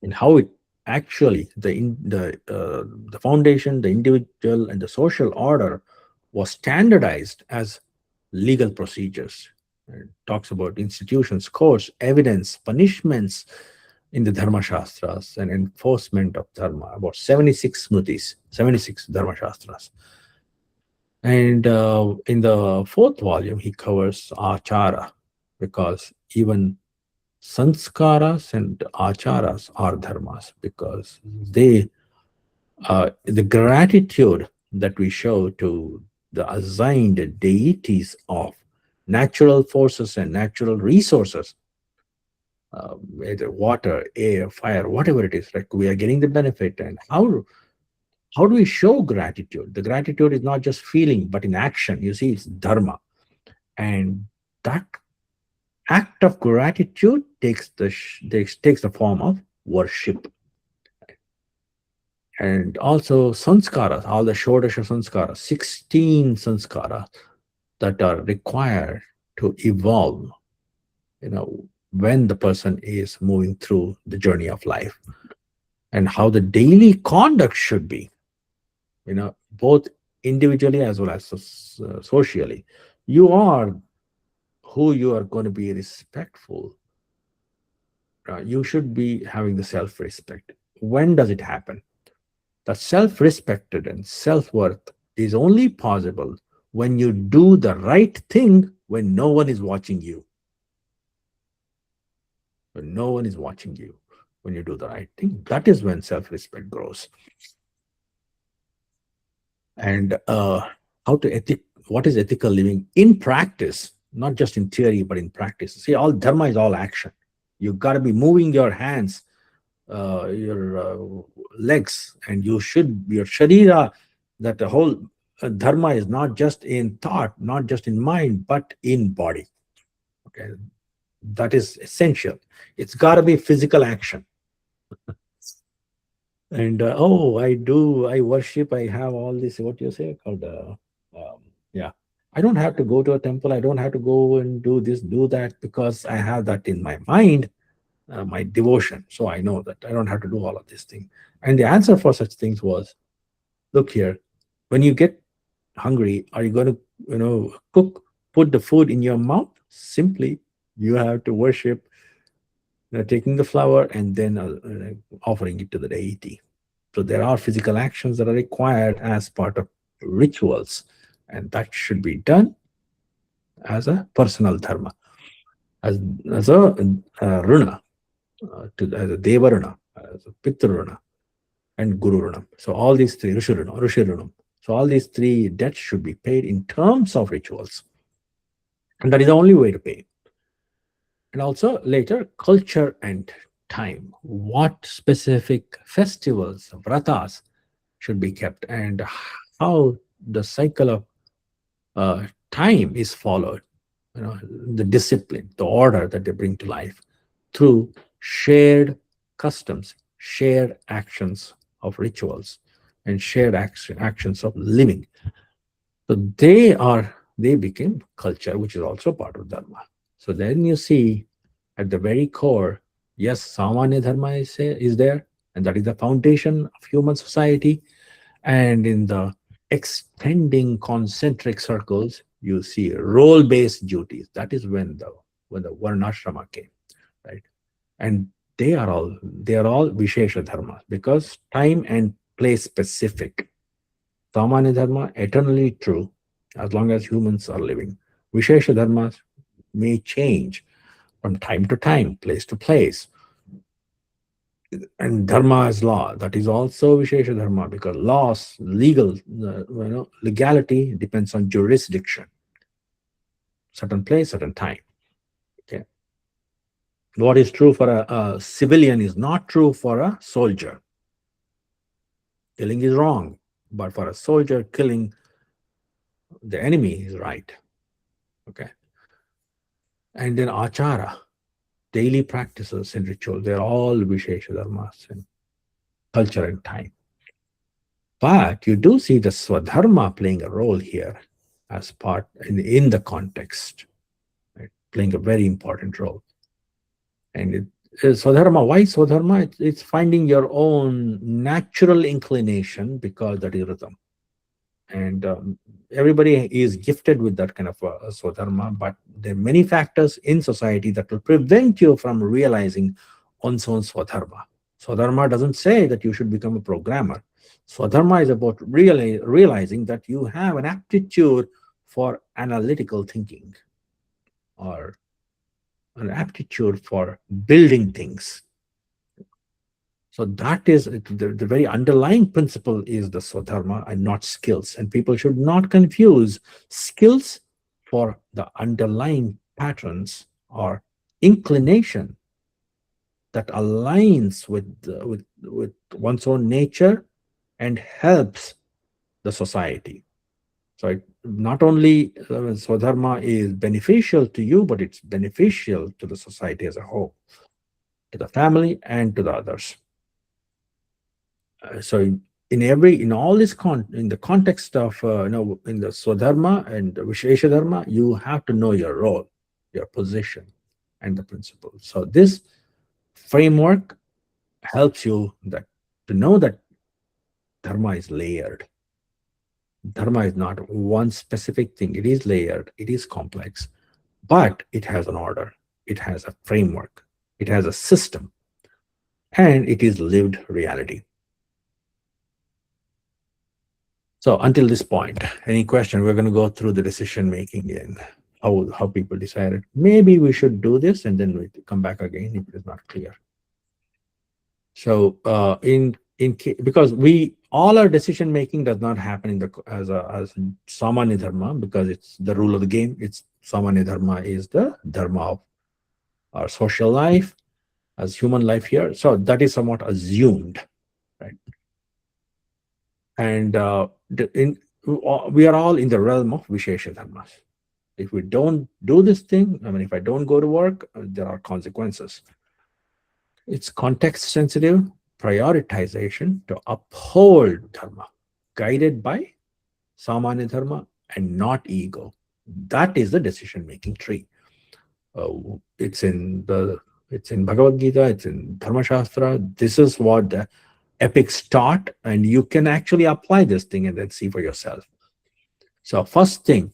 and how it actually the foundation, the individual, and the social order was standardized as legal procedures. It talks about institutions, courts, evidence, punishments in the Dharma Shastras, and enforcement of Dharma, about 76 Smritis, 76 Dharma Shastras. And in the 4th volume, he covers Achara, because even sanskaras and acharas are dharmas, because the gratitude that we show to the assigned deities of natural forces and natural resources, whether water, air, fire, whatever it is, like we are getting the benefit. And how do we show gratitude? The gratitude is not just feeling, but in action. You see, it's dharma, and that act of gratitude takes the form of worship. And also sanskaras, all the Shodasha sanskaras, 16 sanskaras that are required to evolve. when the person is moving through the journey of life, and how the daily conduct should be, both individually as well as socially. You are who you are going to be respectful. You should be having the self respect. When does it happen? The self respected and self worth is only possible when you do the right thing when no one is watching you. When no one is watching you, when you do the right thing, that is when self respect grows. And how to what is ethical living in practice, not just in theory, but in practice. See, all dharma is all action. You got to be moving your hands, your legs, and you should your sharira. That the whole dharma is not just in thought, not just in mind, but in body. Okay, that is essential. It's got to be physical action. And I worship, I have all this, what you say called, yeah. I don't have to go to a temple. I don't have to go and do this, do that, because I have that in my mind, my devotion. So I know that I don't have to do all of these things. And the answer for such things was, look here, when you get hungry, are you going to, put the food in your mouth? Simply, you have to worship, taking the flower and then offering it to the deity. So there are physical actions that are required as part of rituals, and that should be done as a personal dharma, as a runa, as a deva runa, as a pitru runa, and guru runa. So all these three, rishi runam. So all these three debts should be paid in terms of rituals, and that is the only way to pay. And also later, culture and time. What specific festivals, vratas, should be kept, and how the cycle of time is followed, the discipline, the order that they bring to life through shared customs, shared actions of rituals, and shared actions of living. So they became culture, which is also part of dharma. So then you see at the very core, yes, Samanya Dharma is there, and that is the foundation of human society. And in the extending concentric circles, you see role-based duties. That is when the Varnashrama came, right? And they are all Vishesha Dharma, because time and place specific. Samanya Dharma, eternally true, as long as humans are living. Vishesha Dharmas may change from time to time, place to place. And dharma is law. That is also Vishesha Dharma, because laws, legality depends on jurisdiction. Certain place, certain time. Okay. What is true for a civilian is not true for a soldier. Killing is wrong, but for a soldier, killing the enemy is right. Okay. And then achara, daily practices and rituals, they're all Vishesha Dharmas and culture and time. But you do see the Swadharma playing a role here as part in the context, right? Playing a very important role. And Swadharma, why Swadharma? It's finding your own natural inclination, because that is rhythm. And everybody is gifted with that kind of Swadharma, but there are many factors in society that will prevent you from realizing one's own Swadharma. Swadharma doesn't say that you should become a programmer. Swadharma is about realizing that you have an aptitude for analytical thinking, or an aptitude for building things. So that is the very underlying principle is the Swadharma and not skills. And people should not confuse skills for the underlying patterns or inclination that aligns with one's own nature and helps the society. So not only Swadharma is beneficial to you, but it's beneficial to the society as a whole, to the family and to the others. So in all this in the context of in the Swadharma and the Vishesha Dharma, you have to know your role, your position. and the principles. So this framework helps you that to know that dharma is layered. Dharma is not one specific thing. It is layered. It is complex, but it has an order. It has a framework. It has a system, and it is lived reality. So until this point, any question? We're going to go through the decision making and how people decided. Maybe we should do this, and then we come back again if it is not clear. So because we all our decision making does not happen in the as samanya dharma, because it's the rule of the game. It's samanya dharma is the dharma of our social life as human life here. So that is somewhat assumed, right? And we are all in the realm of Vishesha Dharmas. If we don't do this thing, I mean, if I don't go to work, there are consequences. It's context sensitive prioritization to uphold Dharma, guided by Samanya Dharma and not ego. That is the decision making tree. It's in Bhagavad Gita, it's in Dharma Shastra. This is what the epics taught, and you can actually apply this thing and then see for yourself. So first thing,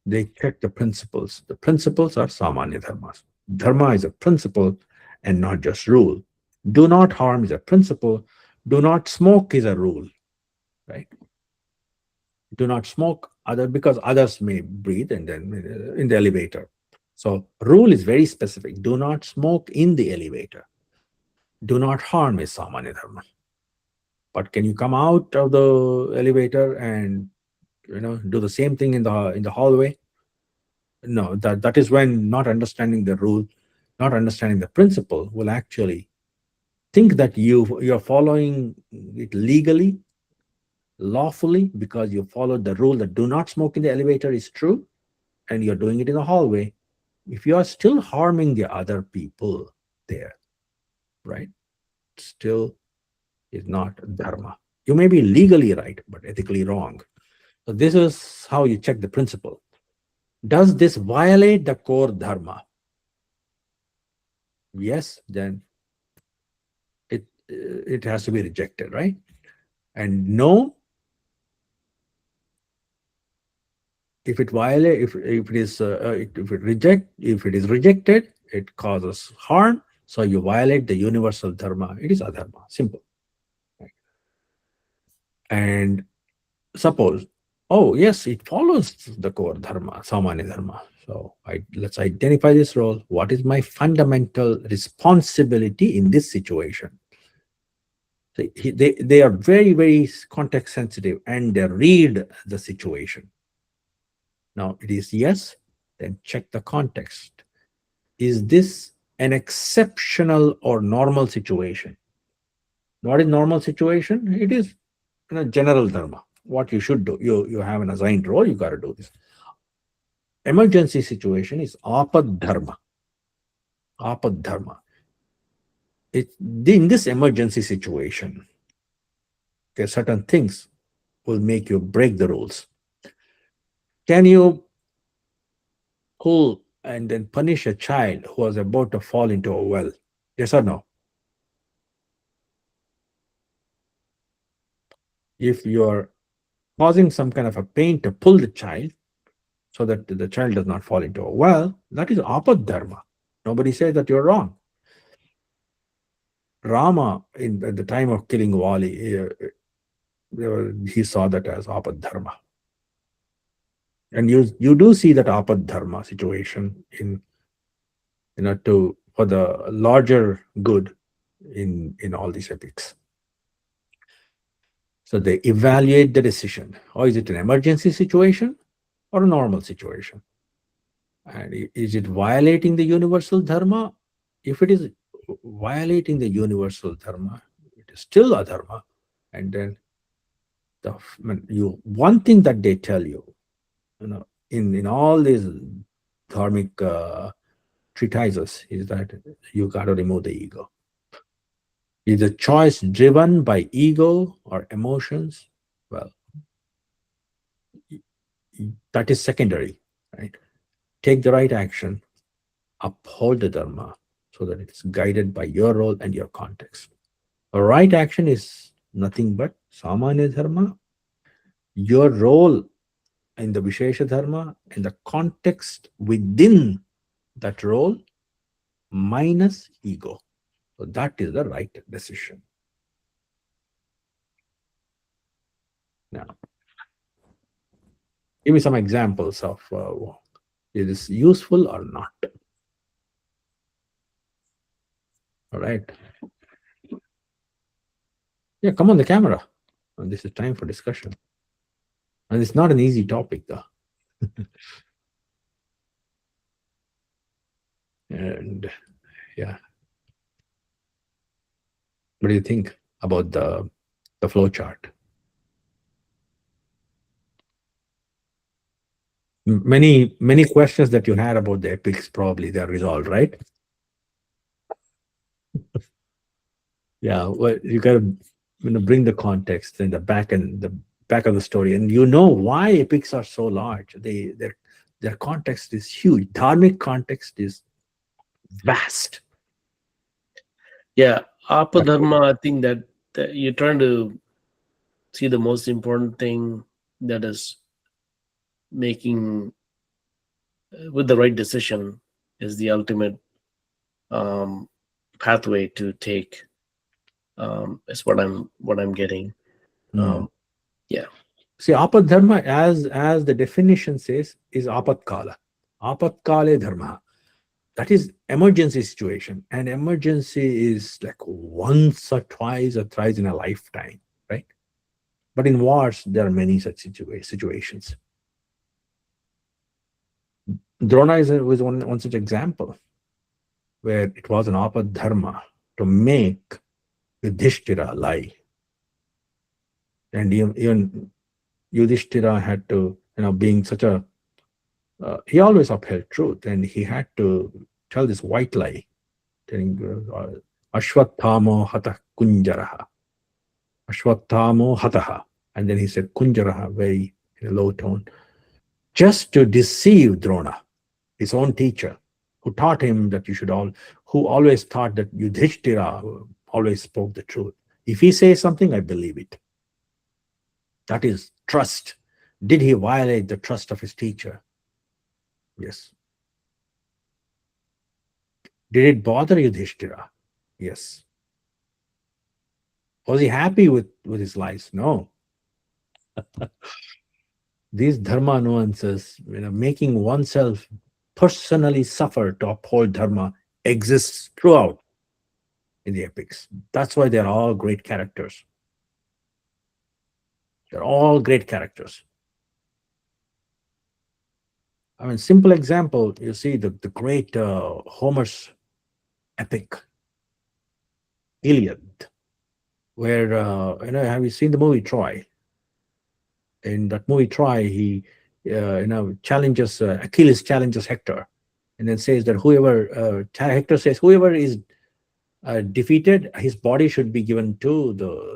they check the principles. The principles are samanya dharmas. Dharma is a principle and not just rule. Do not harm is a principle. Do not smoke is a rule, right? Do not smoke because others may breathe and then in the elevator. So rule is very specific. Do not smoke in the elevator. Do not harm is samanya dharma. But can you come out of the elevator and do the same thing in the hallway? No, that is when not understanding the rule, not understanding the principle will actually think that you're following it legally, lawfully, because you followed the rule that do not smoke in the elevator is true, and you're doing it in the hallway. If you are still harming the other people there, right, still is not dharma. You may be legally right, but ethically wrong. So this is how you check the principle. Does this violate the core dharma? Yes, then it has to be rejected, right? And no, if it violate, if it is if it is rejected, it causes harm. So you violate the universal dharma. It is adharma. Simple. Right? And suppose, oh yes, it follows the core dharma, samanya dharma. So let's identify this role. What is my fundamental responsibility in this situation? So they are very, very context sensitive and they read the situation. Now it is yes, then check the context. Is this an exceptional or normal situation? What is normal situation? It is general dharma. What you should do. You have an assigned role, you got to do this. Emergency situation is apad dharma. Apad dharma. In this emergency situation, okay, certain things will make you break the rules. Can you pull and then punish a child who was about to fall into a well? Yes or no? If you're causing some kind of a pain to pull the child so that the child does not fall into a well, that is apad dharma. Nobody says that you're wrong. Rama, at the time of killing Wali, he saw that as apad dharma. And you do see that apad dharma situation for the larger good in all these epics. So they evaluate the decision. Or is it an emergency situation or a normal situation? And is it violating the universal dharma? If it is violating the universal dharma, it is still a dharma. And then one thing that they tell you, in all these dharmic treatises is that you got to remove the ego. Is the choice driven by ego or emotions? Well, that is secondary, right? Take the right action, uphold the dharma so that it is guided by your role and your context. A right action is nothing but samanya dharma, your role in the Vishesha Dharma, in the context within that role, minus ego. So that is the right decision. Now, give me some examples of is this useful or not. All right. Yeah, come on the camera. And this is time for discussion. And it's not an easy topic, though. And yeah, what do you think about the flow chart? Many questions that you had about the epics probably they're resolved, right? Yeah, well, you got to bring the context and the back of the story, and you know why epics are so large. Their context is huge. Dharmic context is vast. Yeah, That's apadharma. I think that you're trying to see the most important thing, that is making with the right decision is the ultimate um, pathway to take. Is what I'm getting. Hmm. Yeah. See, apadharma, as the definition says, is apatkala. Apatkale dharma. That is emergency situation, and emergency is like once or twice or thrice in a lifetime, right? But in wars, there are many such situations. Drona was one such example where it was an apadharma to make Yudhishthira lie. And even Yudhishthira had to, being such a, he always upheld truth, and he had to tell this white lie, telling Ashwathamo hatah kunjaraha. Ashwathamo hataha. And then he said kunjaraha, very in a low tone, just to deceive Drona, his own teacher, who taught him that who always thought that Yudhishthira always spoke the truth. If he says something, I believe it. That is trust. Did he violate the trust of his teacher? Yes. Did it bother Yudhishthira? Yes. Was he happy with his lies? No. These dharma nuances, making oneself personally suffer to uphold dharma, exists throughout in the epics. That's why they're all great characters. They're all great characters. I mean, simple example, you see the great Homer's epic, Iliad, where, have you seen the movie Troy? In that movie Troy, he, challenges, Achilles challenges Hector, and then says that Hector says, whoever is defeated, his body should be given to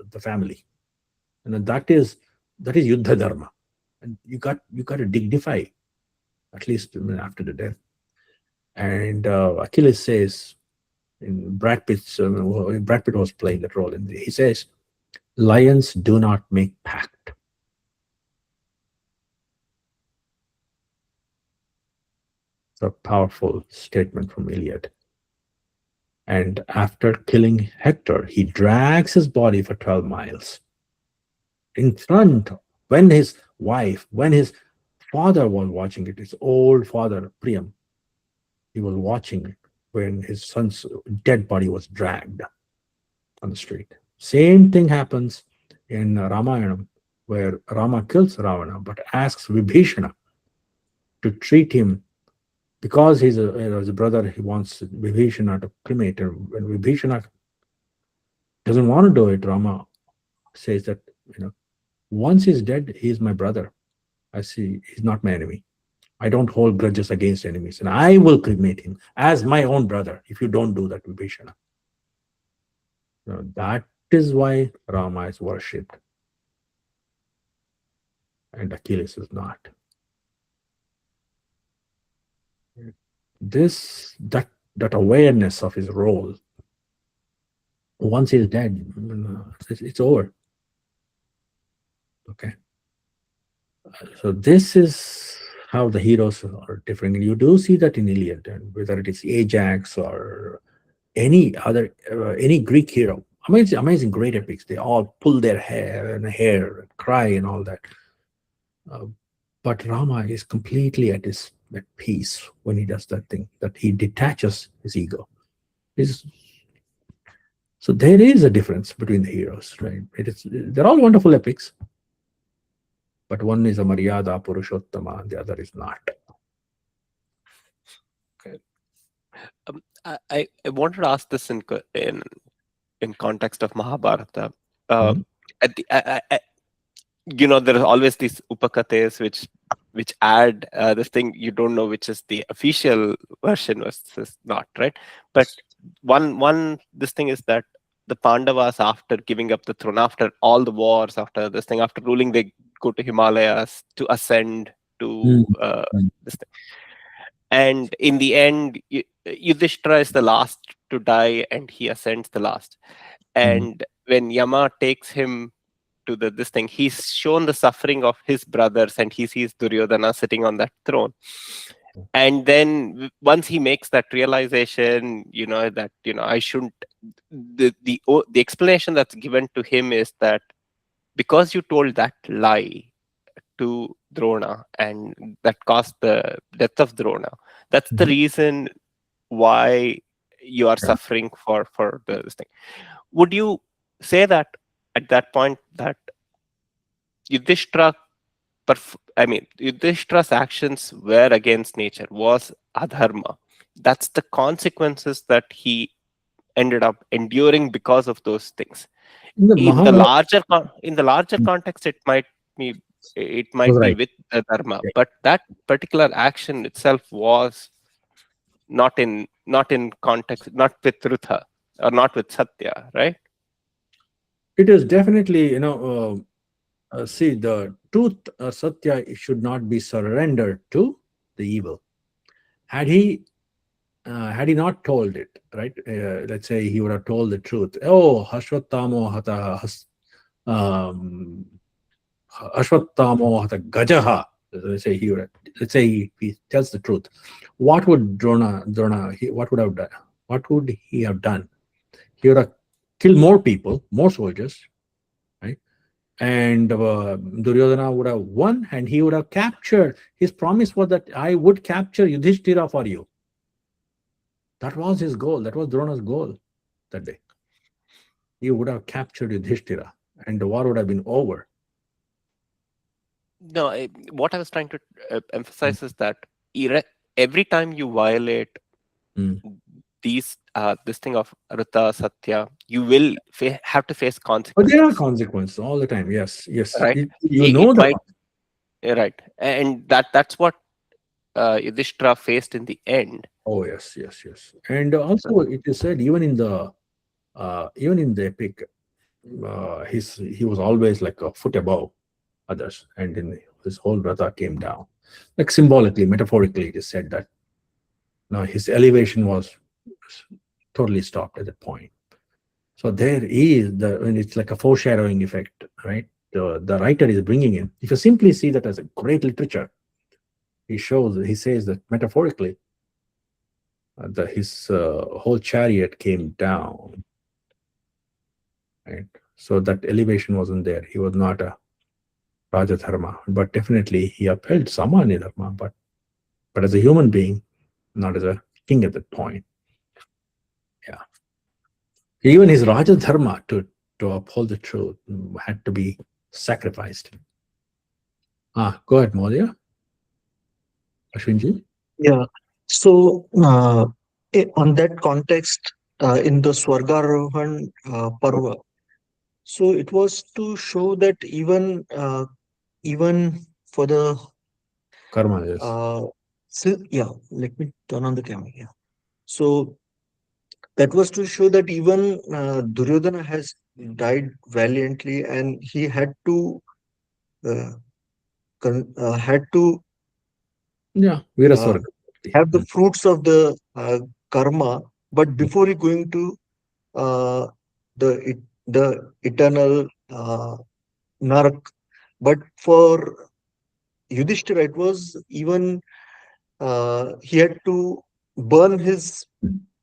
the family. And that is Yuddha Dharma. And you got to dignify, at least after the death. And Achilles says, in Brad Pitt was playing that role, and he says, lions do not make pact. It's a powerful statement from Iliad. And after killing Hector, he drags his body for 12 miles. In front, when his father was watching it, his old father, Priam, he was watching it when his son's dead body was dragged on the street. Same thing happens in Ramayana, where Rama kills Ravana, but asks Vibhishana to treat him because he's his brother. He wants Vibhishana to cremate him. When Vibhishana doesn't want to do it, Rama says that once he's dead, he's my brother. I see he's not my enemy. I don't hold grudges against enemies, and I will cremate him as my own brother if you don't do that, Vibhishana. That is why Rama is worshipped and Achilles is not. this that awareness of his role, once he's dead, it's over. Okay, so this is how the heroes are different. You do see that in Iliad, and whether it is Ajax or any Greek hero, amazing great epics. They all pull their hair and cry and all that. Uh, but Rama is completely at peace when he does that thing. That he detaches his ego. Is So there is a difference between the heroes, right? They're all wonderful epics, but one is a Maryada Purushottama, and the other is not. Okay. I wanted to ask this in context of Mahabharata. Mhm. At the there are always these upakates which add this thing. You don't know which is the official version versus not, right? But one this thing is that the Pandavas, after giving up the throne, after all the wars, after this thing, after ruling, they go to Himalayas to ascend to Mm. this thing. And in the end, Yudhishthira is the last to die, and he ascends the last. And when Yama takes him to this thing, he's shown the suffering of his brothers, and he sees Duryodhana sitting on that throne. And then once he makes that realization, that I shouldn't. The explanation that's given to him is that because you told that lie to Drona, and that caused the death of Drona. That's the Mhm. reason why you are suffering for this thing. Would you say that at that point that Yudhishthira, Yudhishthira's actions were against nature, was adharma? That's the consequences that he ended up enduring because of those things. In the In the Mahabharata, larger context, be it was might be right. with the dharma, Yeah. but that particular action itself was not in context, not with Rutha or not with Satya, right? It is definitely, see, the truth, Satya, should not be surrendered to the evil. Had he not told it, right? Let's say he would have told the truth. Oh, Hashvatamo Hata um, Ashwattamo Hata Gajaha. Let's say he tells the truth. What would what would have done? What would he have done? He would have killed more people, more soldiers, right? And Duryodhana would have won, and he would have captured. His promise was that I would capture Yudhishthira for you. That was his goal. That was Drona's goal that day. He would have captured Yudhishthira, and the war would have been over. No, what I was trying to emphasize is that every time you violate Mm. this thing of Rita Satya, you will have to face But there are consequences, consequences all the time. Yes, yes. right? You It know the might, right, and that's what Yudhishthira faced in the end. Oh yes, yes, yes. And also it is said even in the epic, he was always like a foot above others, and in his whole ratha came down. Like symbolically, metaphorically, it is said that his elevation was totally stopped at that point. So there is and it's like a foreshadowing effect, right? The writer is bringing in. If you simply see that as a great literature, he says that metaphorically, his whole chariot came down, right? So that elevation wasn't there. He was not a Rajadharma, but definitely he upheld Samanya Dharma, but as a human being, not as a king at that point. Yeah. Even his Rajadharma to uphold the truth had to be sacrificed. Go ahead, Maudya. Ashwinji. Yeah. So, on that context, in the Swargarohan Parva, so it was to show that even for the Karma, yes. yeah, let me turn on the camera. Yeah. So that was to show that even Duryodhana has died valiantly, and he uh, had to Yeah, uh, Viraswarga. have the fruits of the karma, but before he going to uh, the eternal narak. But for Yudhishthira, it was even he had to burn his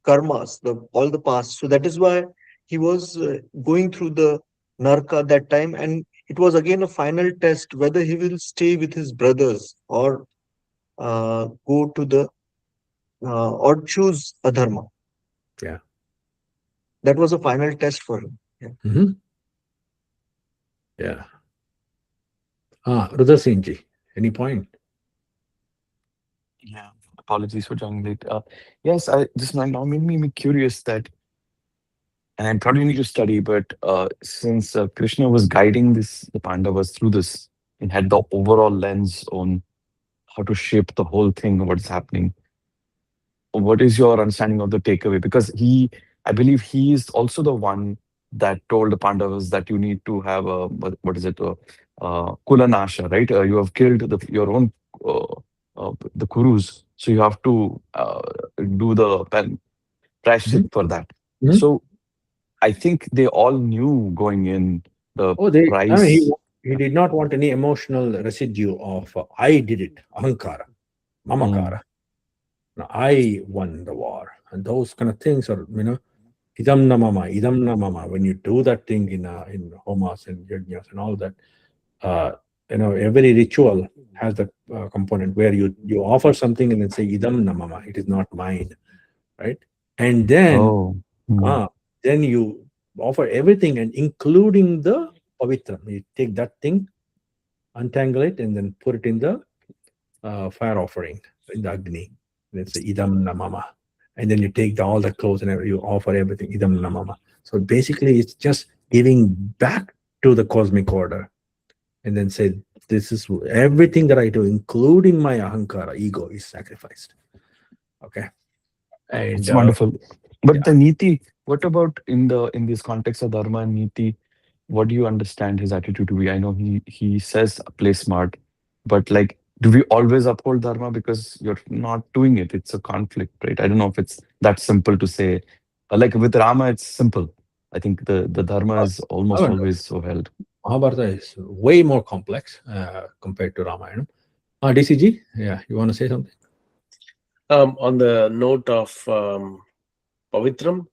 karmas, all the past. So that is why he was going through the narka that time, and it was again a final test whether he will stay with his brothers or go to the or choose adharma. Yeah. That was a final test for him. Yeah. Mhm. Yeah. Rudra Singh ji, any point? Yeah, apologies for joining late. Yes, I this now made me curious that, and I probably need to study, but since Krishna was guiding the Pandavas through this and had the overall lens on how to shape the whole thing, what's happening, what is your understanding of the takeaway? Because I believe he is also the one that told the Pandavas that you need to have a, what is it, Kulanasha, right? You have killed your own, the Kurus, so you have to do the Mhm. prashchit for that. Mhm. So I think they all knew going in the Oh, price. he did not want any emotional residue of I did it, ahankara, Mm. mamakara. Now, I won the war, and those kind of things are, idam na mama, idam na mama. When you do that thing in homas and yajnas and all that, uh, every ritual has the component where you offer something and then say idam na mama, it is not mine, right? And Oh. Mm. uh, then you offer everything and including the pavitra. You take that thing, untangle it, and then put it in the fire offering in the agni. And it's idam namama. And then you take all the clothes and you offer everything idam namama. So basically, it's just giving back to the cosmic order, and then say, "This is everything that I do, including my ahankara, ego, is sacrificed." Okay, and It's wonderful. But yeah, the niti, what about in this context of dharma and niti? What do you understand his attitude to be? I know he says play smart, but like, do we always uphold dharma because you're not doing it? It's a conflict, right? I don't know if it's that simple to say. Like with Rama, it's simple. I think the dharma is I almost don't know. always so held. Mahabharata is way more complex compared to Ramayana. DCG, yeah, you want to say something? On the note of pavitram,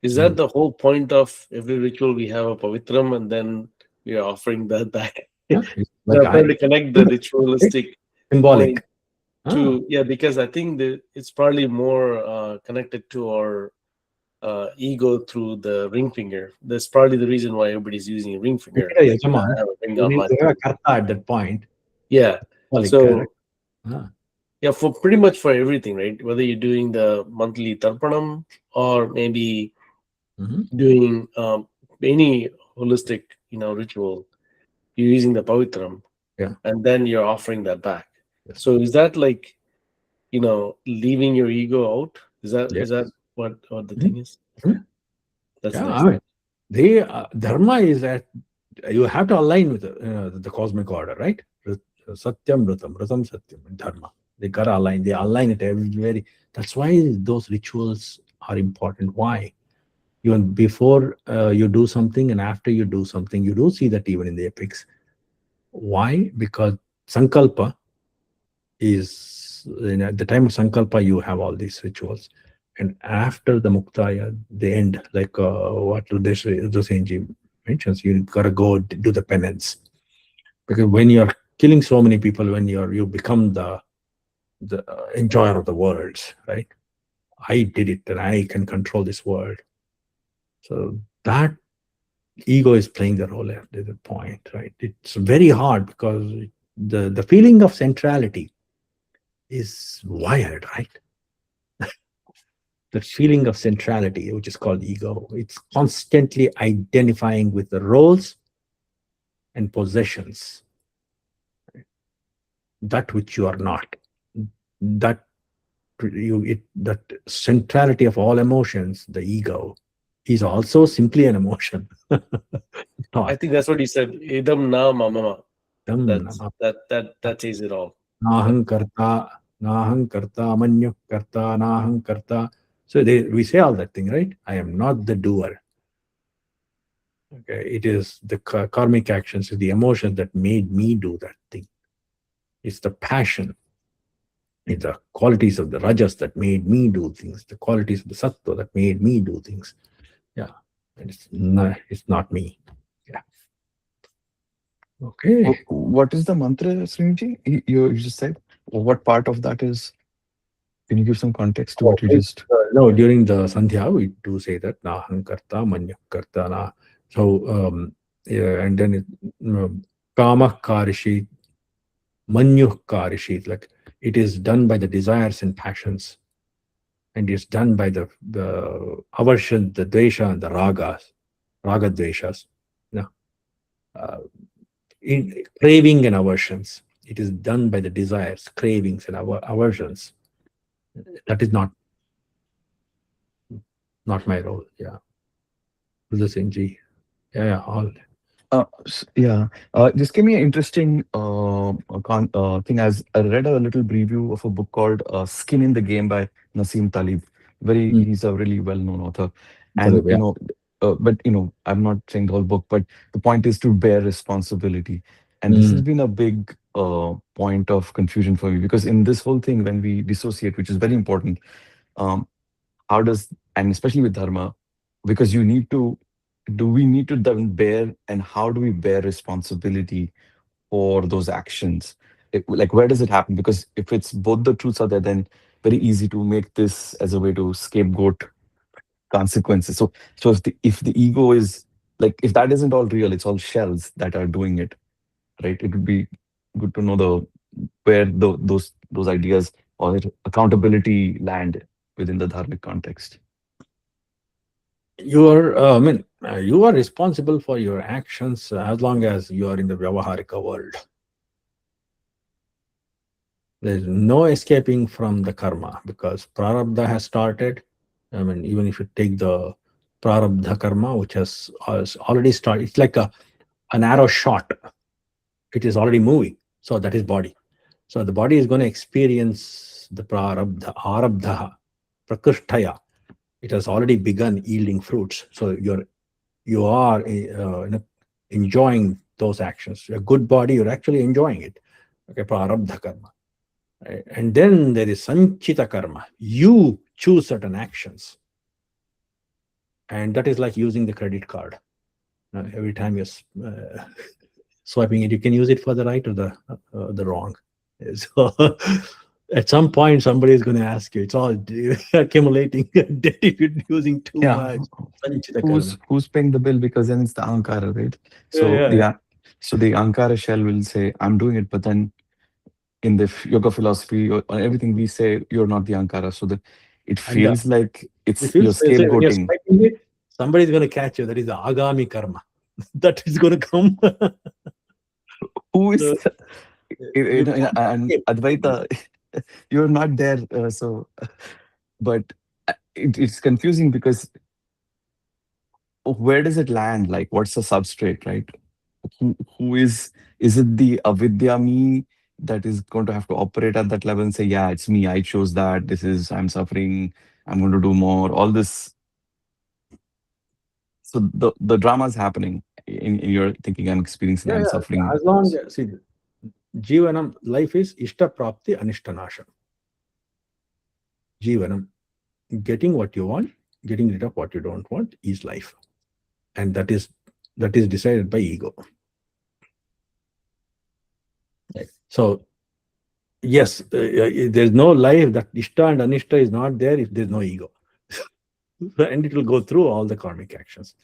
is that Mm. the whole point of every ritual? We have a pavitram, and then we are offering that back. Yeah, it's like I'm trying to connect the ritualistic point symbolic. to, yeah, because I think that it's probably more connected to our ego through the ring finger. That's probably the reason why everybody's using a ring You finger. need a Like, Yajaman. I have a ring You on need my to have finger. a karta at that point. Yeah. Symbolic, So correct? Ah. yeah, for pretty much for everything, right? Whether you're doing the monthly tarpanam or maybe Mhm. doing any holistic, ritual, you're using the pavitram, Yeah. and then you're offering that back. Yes. So is that like, leaving your ego out? Is that Yes. what the Mhm. thing is? Mhm. That's Yeah, nice. I mean, dharma is that you have to align with the cosmic order, right? Satyam, Rutam, Satyam, and Dharma. They gotta align. They align it very. That's why those rituals are important. Why? Even before you do something and after you do something, you do see that even in the epics. Why? Because Sankalpa is, at the time of Sankalpa, you have all these rituals. And after the Muktaya, they end like what Rudrasenji mentions, you gotta go do the penance. Because when you're killing so many people, when you become the enjoyer of the world, right? I did it and I can control this world. So that ego is playing the role at the point, right? It's very hard because the feeling of centrality is wired, right? The feeling of centrality, which is called ego, it's constantly identifying with the roles and possessions, that which you are not. That that centrality of all emotions, the ego, is also simply an emotion. I Thought. think that's what you said. Idam na mama. Tam That's nama that says it all. naham karta. Naham karta, manyu karta, naham karta. So we say all that thing, right? I am not the doer. Okay, it is the karmic actions, the emotions that made me do that thing. It's the passion, it's the qualities of the rajas that made me do things, the qualities of the sattva that made me do things. Yeah, and it's not me. Yeah. Okay. What is the mantra, Srinji? You just said. What part of that is? Can you give some context to Oh, what you just? no, during the Sandhya, we do say that Naham Karta, Manya Karta, Na. So, yeah, and then Kama Karishi, Manyu Karishi, like it is done by the desires and passions, and it's done by the aversion, the dvesha, and the ragas, raga dveshas. No, uh, in craving and aversions. It is done by the desires, cravings, and aversions. That is not my role. Yeah. The same G. Yeah, yeah, all. Yeah, just give me an interesting thing. As I read a little preview of a book called "Skin in the Game" by Nassim Talib. Mm. He's a really well-known author, and Yeah. but I'm not saying the whole book, but the point is to bear responsibility, and this has Mm. been a big point of confusion for me because in this whole thing, when we dissociate, which is very important, um, how does and especially with dharma, because you need to do we need to then bear and how do we bear responsibility for those actions? Like where does it happen? Because if it's both the truths are there, then very easy to make this as a way to scapegoat consequences. So if the ego is like if that isn't all real, it's all shells that are doing it, right? It would be good to know the where those ideas or accountability land within the dharmic context. You are responsible for your actions as long as you are in the Vyavaharika world. There's no escaping from the karma because prarabdha has started. Even if you take the prarabdha karma, which has already started, it's like an arrow shot. It is already moving. So that is body. So the body is going to experience the prarabdha, arabdha, prakrishtaya. It has already begun yielding fruits. So you are enjoying those actions. A good body, you're actually enjoying it. Okay, prarabdha karma. Right? And then there is sanchita karma. You choose certain actions, and that is like using the credit card. Every time you're swiping it, you can use it for the right or the wrong. So at some point, somebody is going to ask you. It's all accumulating debt if you're using too Yeah, much. Sanchita who's karma. who's paying the bill because then it's the ankara, right? Yeah, So yeah, yeah. the ankara shell will say I'm doing it, but then in the yoga philosophy or everything we say you're not the ankara, so that it And feels like it it's you're feels when you're scapegoating. swiping it, somebody's going to catch you. That is the agami karma. That is going to come. Who is So you can't and escape. Advaita, you're not there, but it's confusing because where does it land? Like, what's the substrate, right? Who is it the avidya me that is going to have to operate at that level and say, yeah, it's me, I chose that, this is I'm suffering, I'm going to do more, all this. So the drama is happening in your thinking, I'm experiencing, Yeah, I'm yeah. suffering. As long as see, Jivanam, life is Ishta Prapti Anishtanasham. Jivanam, getting what you want, getting rid of what you don't want is life. And that is decided by ego. Right. So yes, there's no life that Ishta and Anishta is not there if there's no ego. And it will go through all the karmic actions.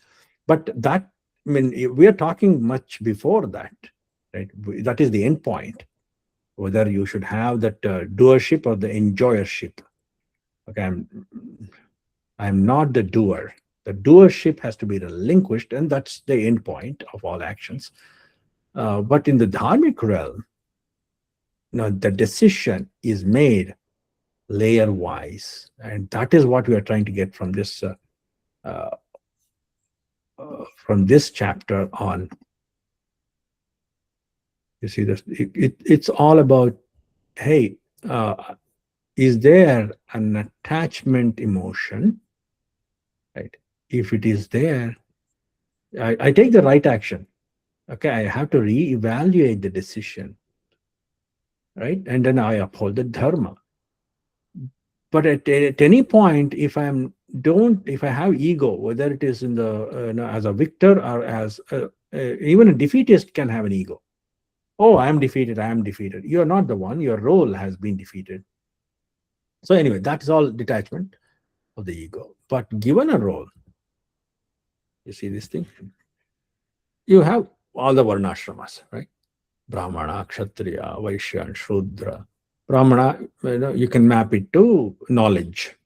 But that, we are talking much before that, right? That is the end point. Whether you should have that doership or the enjoyership. Okay, I'm not the doer. The doership has to be relinquished, and that's the end point of all actions. But in the dharmic realm, the decision is made layer wise, and that is what we are trying to get uh, from this chapter on. You see, this it's all about, hey, is there an attachment emotion, right? If it is there, I take the right action. Okay, I have to reevaluate the decision, right? And then I uphold the dharma. But at any point, if I have ego, whether it is in the as a victor or as even a defeatist can have an ego. Oh, I am defeated. I am defeated. You are not the one. Your role has been defeated. So anyway, that is all detachment of the ego. But given a role, you see this thing. You have all the varnashramas, right? Brahmana, Kshatriya, Vaishya, and Shudra. Brahmana, you can map it to knowledge.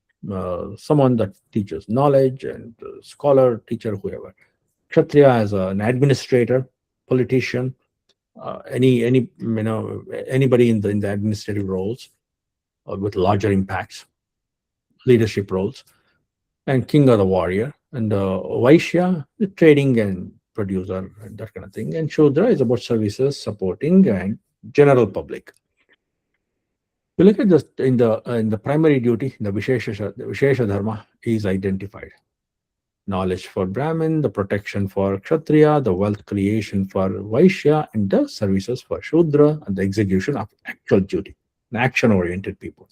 Someone that teaches knowledge and scholar, teacher, whoever. Kshatriya as an administrator, politician, anybody in the administrative roles with larger impacts, leadership roles, and king of the warrior, and Vaishya, the trading and producer, and that kind of thing. And Shudra is about services, supporting, and general public. We look at this in the primary duty, the Vishesha Dharma is identified. Knowledge for Brahmin, the protection for Kshatriya, the wealth creation for Vaishya, and the services for Shudra, and the execution of actual duty, an action-oriented people.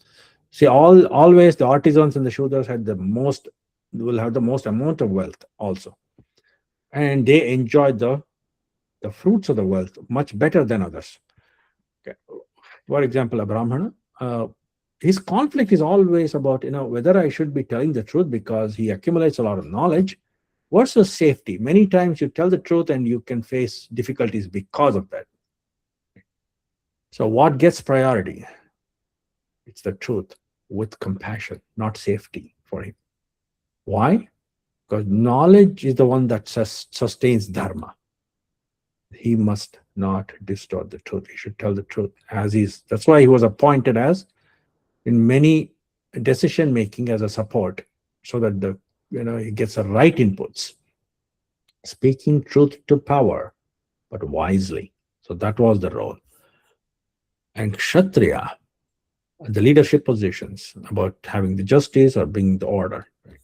See, always the artisans and the Shudras will have the most amount of wealth also, and they enjoy the fruits of the wealth much better than others. Okay. For example, a Brahmana, his conflict is always about whether I should be telling the truth because he accumulates a lot of knowledge versus safety. Many times you tell the truth and you can face difficulties because of that. So what gets priority? It's the truth with compassion, not safety for him. Why? Because knowledge is the one that sustains dharma. He must not distort the truth. He should tell the truth as is. That's why he was appointed as in many decision making as a support, so that he gets the right inputs. Speaking truth to power, but wisely. So that was the role. And Kshatriya, the leadership positions, about having the justice or bringing the order. Right?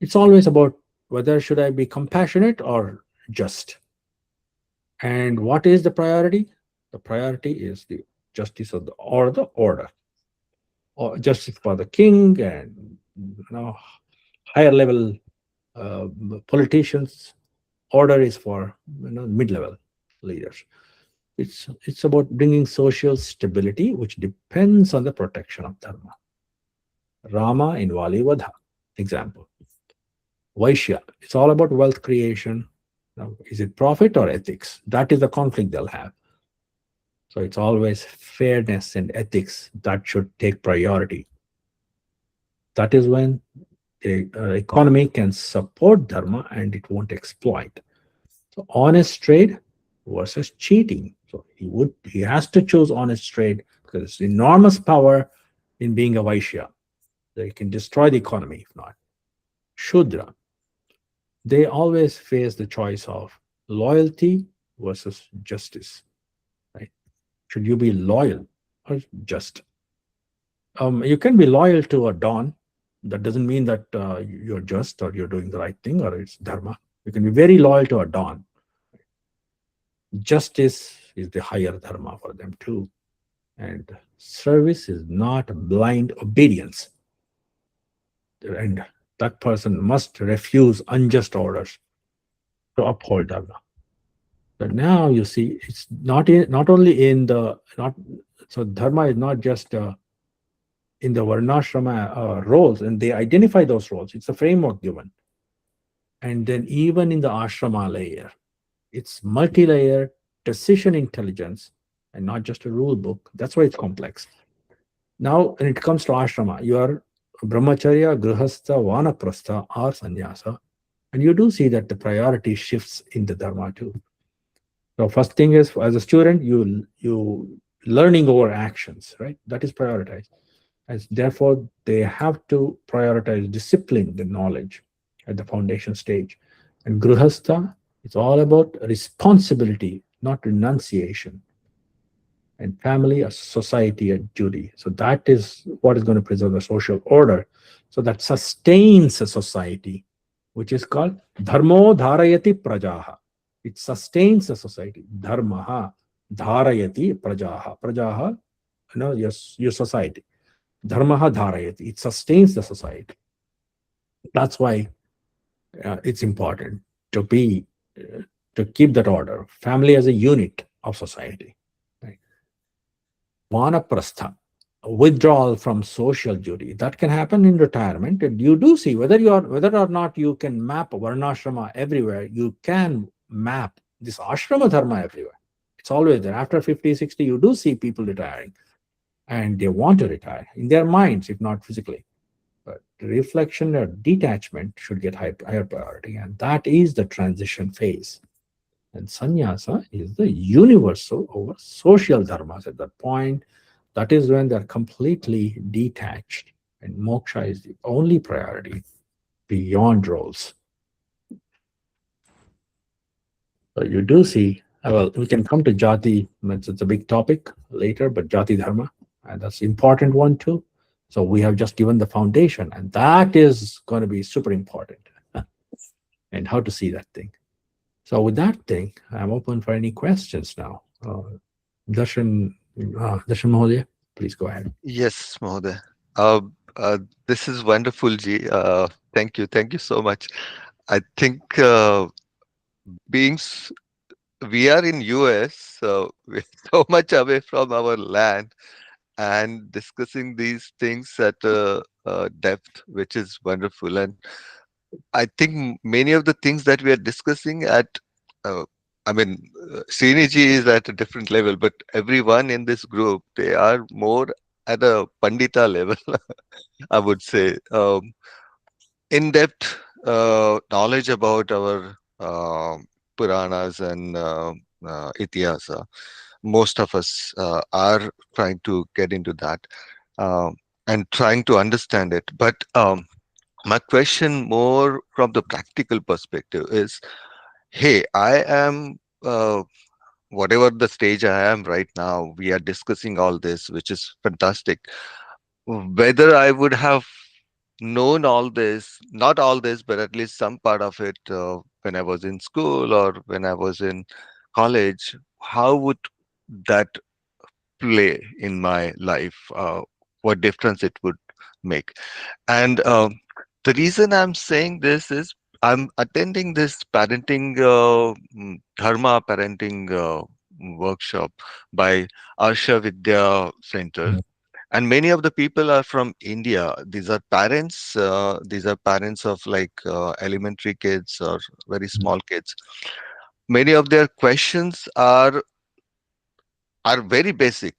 It's always about whether should I be compassionate or just. And what is the priority? The priority is the justice of the order, or justice for the king and higher level politicians. Order is for mid-level leaders. It's about bringing social stability, which depends on the protection of dharma. Rama in Vali Vadha, example. Vaishya, it's all about wealth creation. Now, is it profit or ethics? That is the conflict they'll have. So it's always fairness and ethics that should take priority. That is when the economy can support dharma and it won't exploit. So honest trade versus cheating. So he has to choose honest trade because it's enormous power in being a Vaishya. They can destroy the economy if not. Shudra, they always face the choice of loyalty versus justice. Right? Should you be loyal or just? You can be loyal to a don. That doesn't mean that you're just or you're doing the right thing or it's dharma. You can be very loyal to a don. Justice is the higher dharma for them too. And service is not blind obedience. And that person must refuse unjust orders to uphold dharma. But now you see, it's not only in the so dharma is not just in the varnashrama roles, and they identify those roles. It's a framework given, and then even in the ashrama layer, it's multi-layer decision intelligence and not just a rule book. That's why it's complex. Now, when it comes to ashrama, you are brahmacharya, grihastha, vanaprastha, or sannyasa, and you do see that the priority shifts in the dharma too. So first thing is, as a student, you learning over actions, right? That is prioritized. As therefore, they have to prioritize discipline, the knowledge at the foundation stage. And grihastha, it's all about responsibility, not renunciation. and family, a society, a duty. So that is what is going to preserve the social order. So that sustains a society, which is called dharmo dharayati prajaha. It sustains a society. Dharmaha dharayati prajaha. Prajaha, your society. Dharmaha dharayati. It sustains the society. That's why it's important to be to keep that order. Family as a unit of society. Right? Vanaprastha, withdrawal from social duty, that can happen in retirement. And you do see whether or not you can map varnashrama everywhere. You can map this ashrama dharma everywhere. It's always there. After 50, 60, you do see people retiring, and they want to retire in their minds, if not physically. But reflection or detachment should get higher priority, and that is the transition phase. And sannyasa is the universal over social dharmas at that point. That is when they're completely detached, and moksha is the only priority beyond roles. So you do see, well, we can come to jati, it's a big topic later, but jati dharma, and that's important one too. So we have just given the foundation, and that is going to be super important. And how to see that thing. So with that thing, I'm open for any questions now. Darshan Mahodaya, please go ahead. Yes, Mahoday. Uh, this is wonderful, Ji. Thank you so much. I think being s- we are in US, so we're so much away from our land, and discussing these things at a depth, which is wonderful. And I think many of the things that we are discussing at, uh, I mean, Sriniji is at a different level, but everyone in this group, they are more at a Pandita level, I would say. In-depth knowledge about our Puranas and Itihasa. Most of us are trying to get into that um, and trying to understand it. But my question more from the practical perspective is, hey, I am whatever the stage I am right now, we are discussing all this, which is fantastic. Whether I would have known all this, not all this, but at least some part of it when I was in school or when I was in college, how would that play in my life? What difference it would make? And the reason I'm saying this is I'm attending this dharma parenting workshop by Arsha Vidya Center, and many of the people are from India. These are parents. These are parents of like elementary kids or very small kids. Many of their questions are very basic.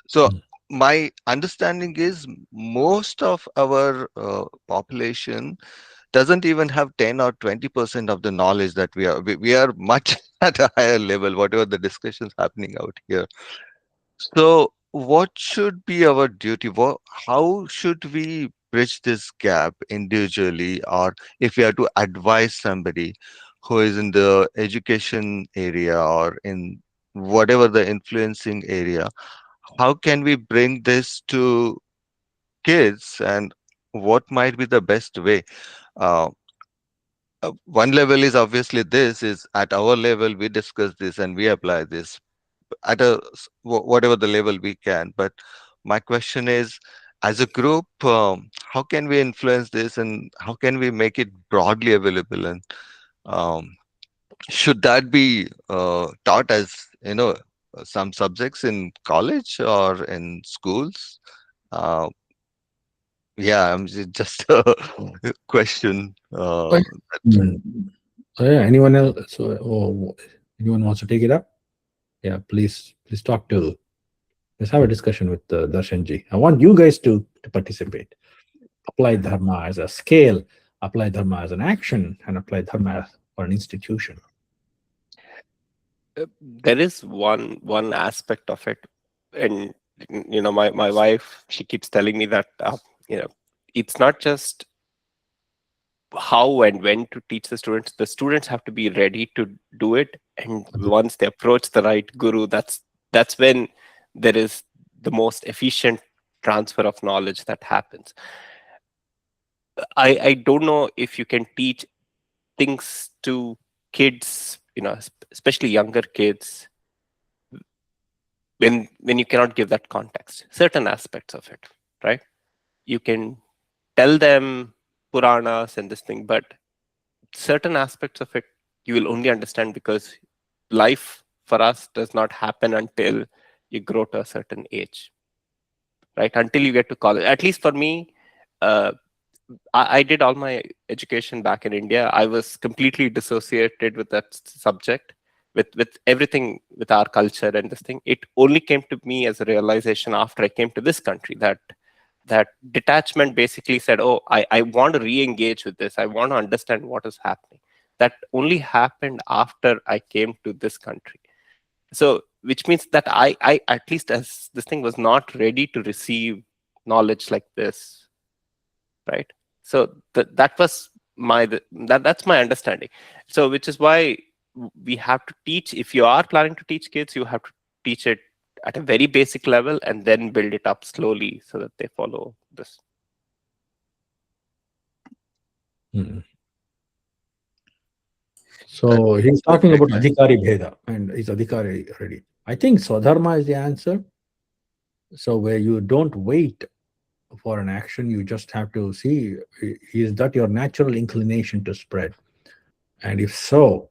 So my understanding is most of our population doesn't even have 10 or 20% of the knowledge that we are much at a higher level, whatever the discussions happening out here. So what should be our duty? How should we bridge this gap individually, or if we have to advise somebody who is in the education area or in whatever the influencing area, how can we bring this to kids, and what might be the best way? Uh, one level is obviously this is at our level we discuss this and we apply this at whatever the level we can. But my question is, as a group, how can we influence this and how can we make it broadly available? And um, should that be taught as some subjects in college or in schools? Uh, yeah, just a question. Right. So yeah, anyone else? Anyone wants to take it up? Yeah, please talk to. Let's have a discussion with Darshanji. I want you guys to participate. Apply dharma as a scale, apply dharma as an action, and apply dharma for an institution. There is one aspect of it, and my wife, she keeps telling me that it's not just how and when to teach the students have to be ready to do it, and once they approach the right guru, that's when there is the most efficient transfer of knowledge that happens. I don't know if you can teach things to kids, especially younger kids, when you cannot give that context, certain aspects of it, right? You can tell them Puranas and this thing, but certain aspects of it you will only understand because life for us does not happen until you grow to a certain age, right? Until you get to college. At least for me, uh, I did all my education back in India. I was completely dissociated with that subject, with everything, with our culture and this thing. It only came to me as a realization after I came to this country, that detachment basically said, oh, I want to re-engage with this. I want to understand what is happening. That only happened after I came to this country. So, which means that I at least as this thing was not ready to receive knowledge like this, right? So that was that's my understanding. So, which is why we have to teach. If you are planning to teach kids, you have to teach it at a very basic level and then build it up slowly so that they follow this. So he's talking about Adhikari Bheda, and is Adhikari already? I think Swadharma is the answer. So where you don't wait for an action, you just have to see, is that your natural inclination to spread? And if so,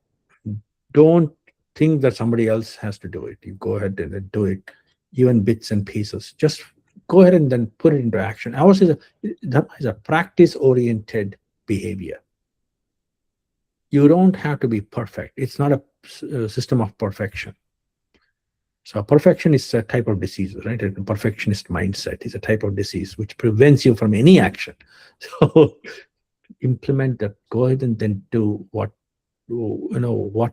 don't think that somebody else has to do it. You go ahead and then do it, even bits and pieces. Just go ahead and then put it into action. Ours is a practice-oriented behavior. You don't have to be perfect. It's not a system of perfection. So perfection is a type of disease, right? A perfectionist mindset is a type of disease which prevents you from any action. So implement that. Go ahead and then do what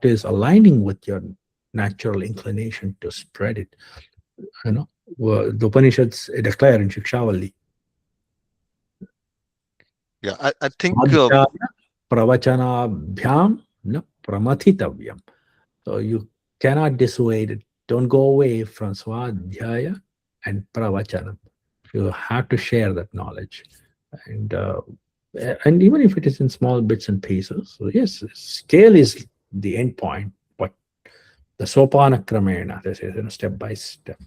is aligning with your natural inclination to spread it. The Upanishads declare in Shikshavali. Yeah, I think Pravachanabhyam na pramathitavyam. So you cannot dissuade it. Don't go away from Swadhyaya and Pravachanam. You have to share that knowledge. And even if it is in small bits and pieces, so yes, scale is the end point, but the sopana kramena, this is step by step.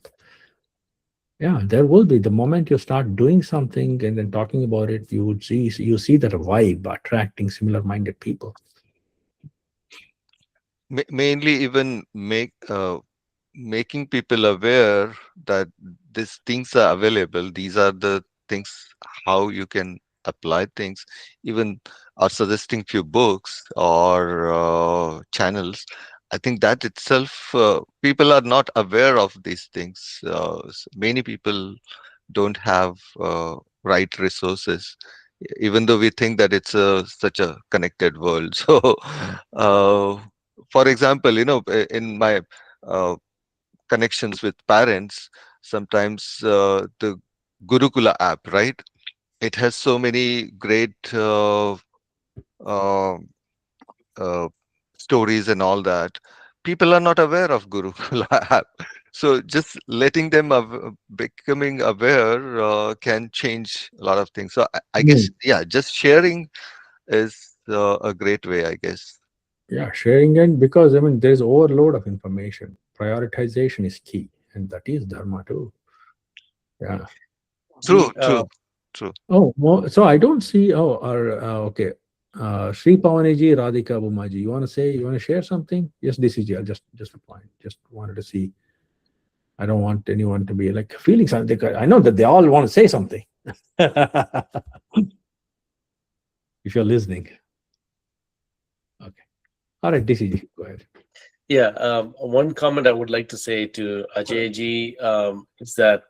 Yeah, there will be the moment you start doing something and then talking about it, you see that vibe attracting similar-minded people. Mainly even making people aware that these things are available. These are the things how you can apply things. Even or suggesting few books or channels. I think that itself, people are not aware of these things. Many people don't have right resources, even though we think that it's such a connected world. So for example, in my uh, connections with parents, sometimes the Gurukula app, right, it has so many great uh, uh, stories and all that. People are not aware of Gurukula app. So just letting them becoming aware can change a lot of things. So I guess, yeah, just sharing is a great way, I guess. Yeah, sharing, and because there's overload of information. Prioritization is key, and that is dharma too. Yeah. True, The, true. Oh, so I don't see. Oh, okay. Sri Pawaniji, Radhika Bumaji. You want to share something? Yes, DCG. I'll just reply. Just wanted to see. I don't want anyone to be like feeling something. I know that they all want to say something. If you're listening. Okay. All right, DCG, go ahead. Yeah, one comment I would like to say to Ajay ji is that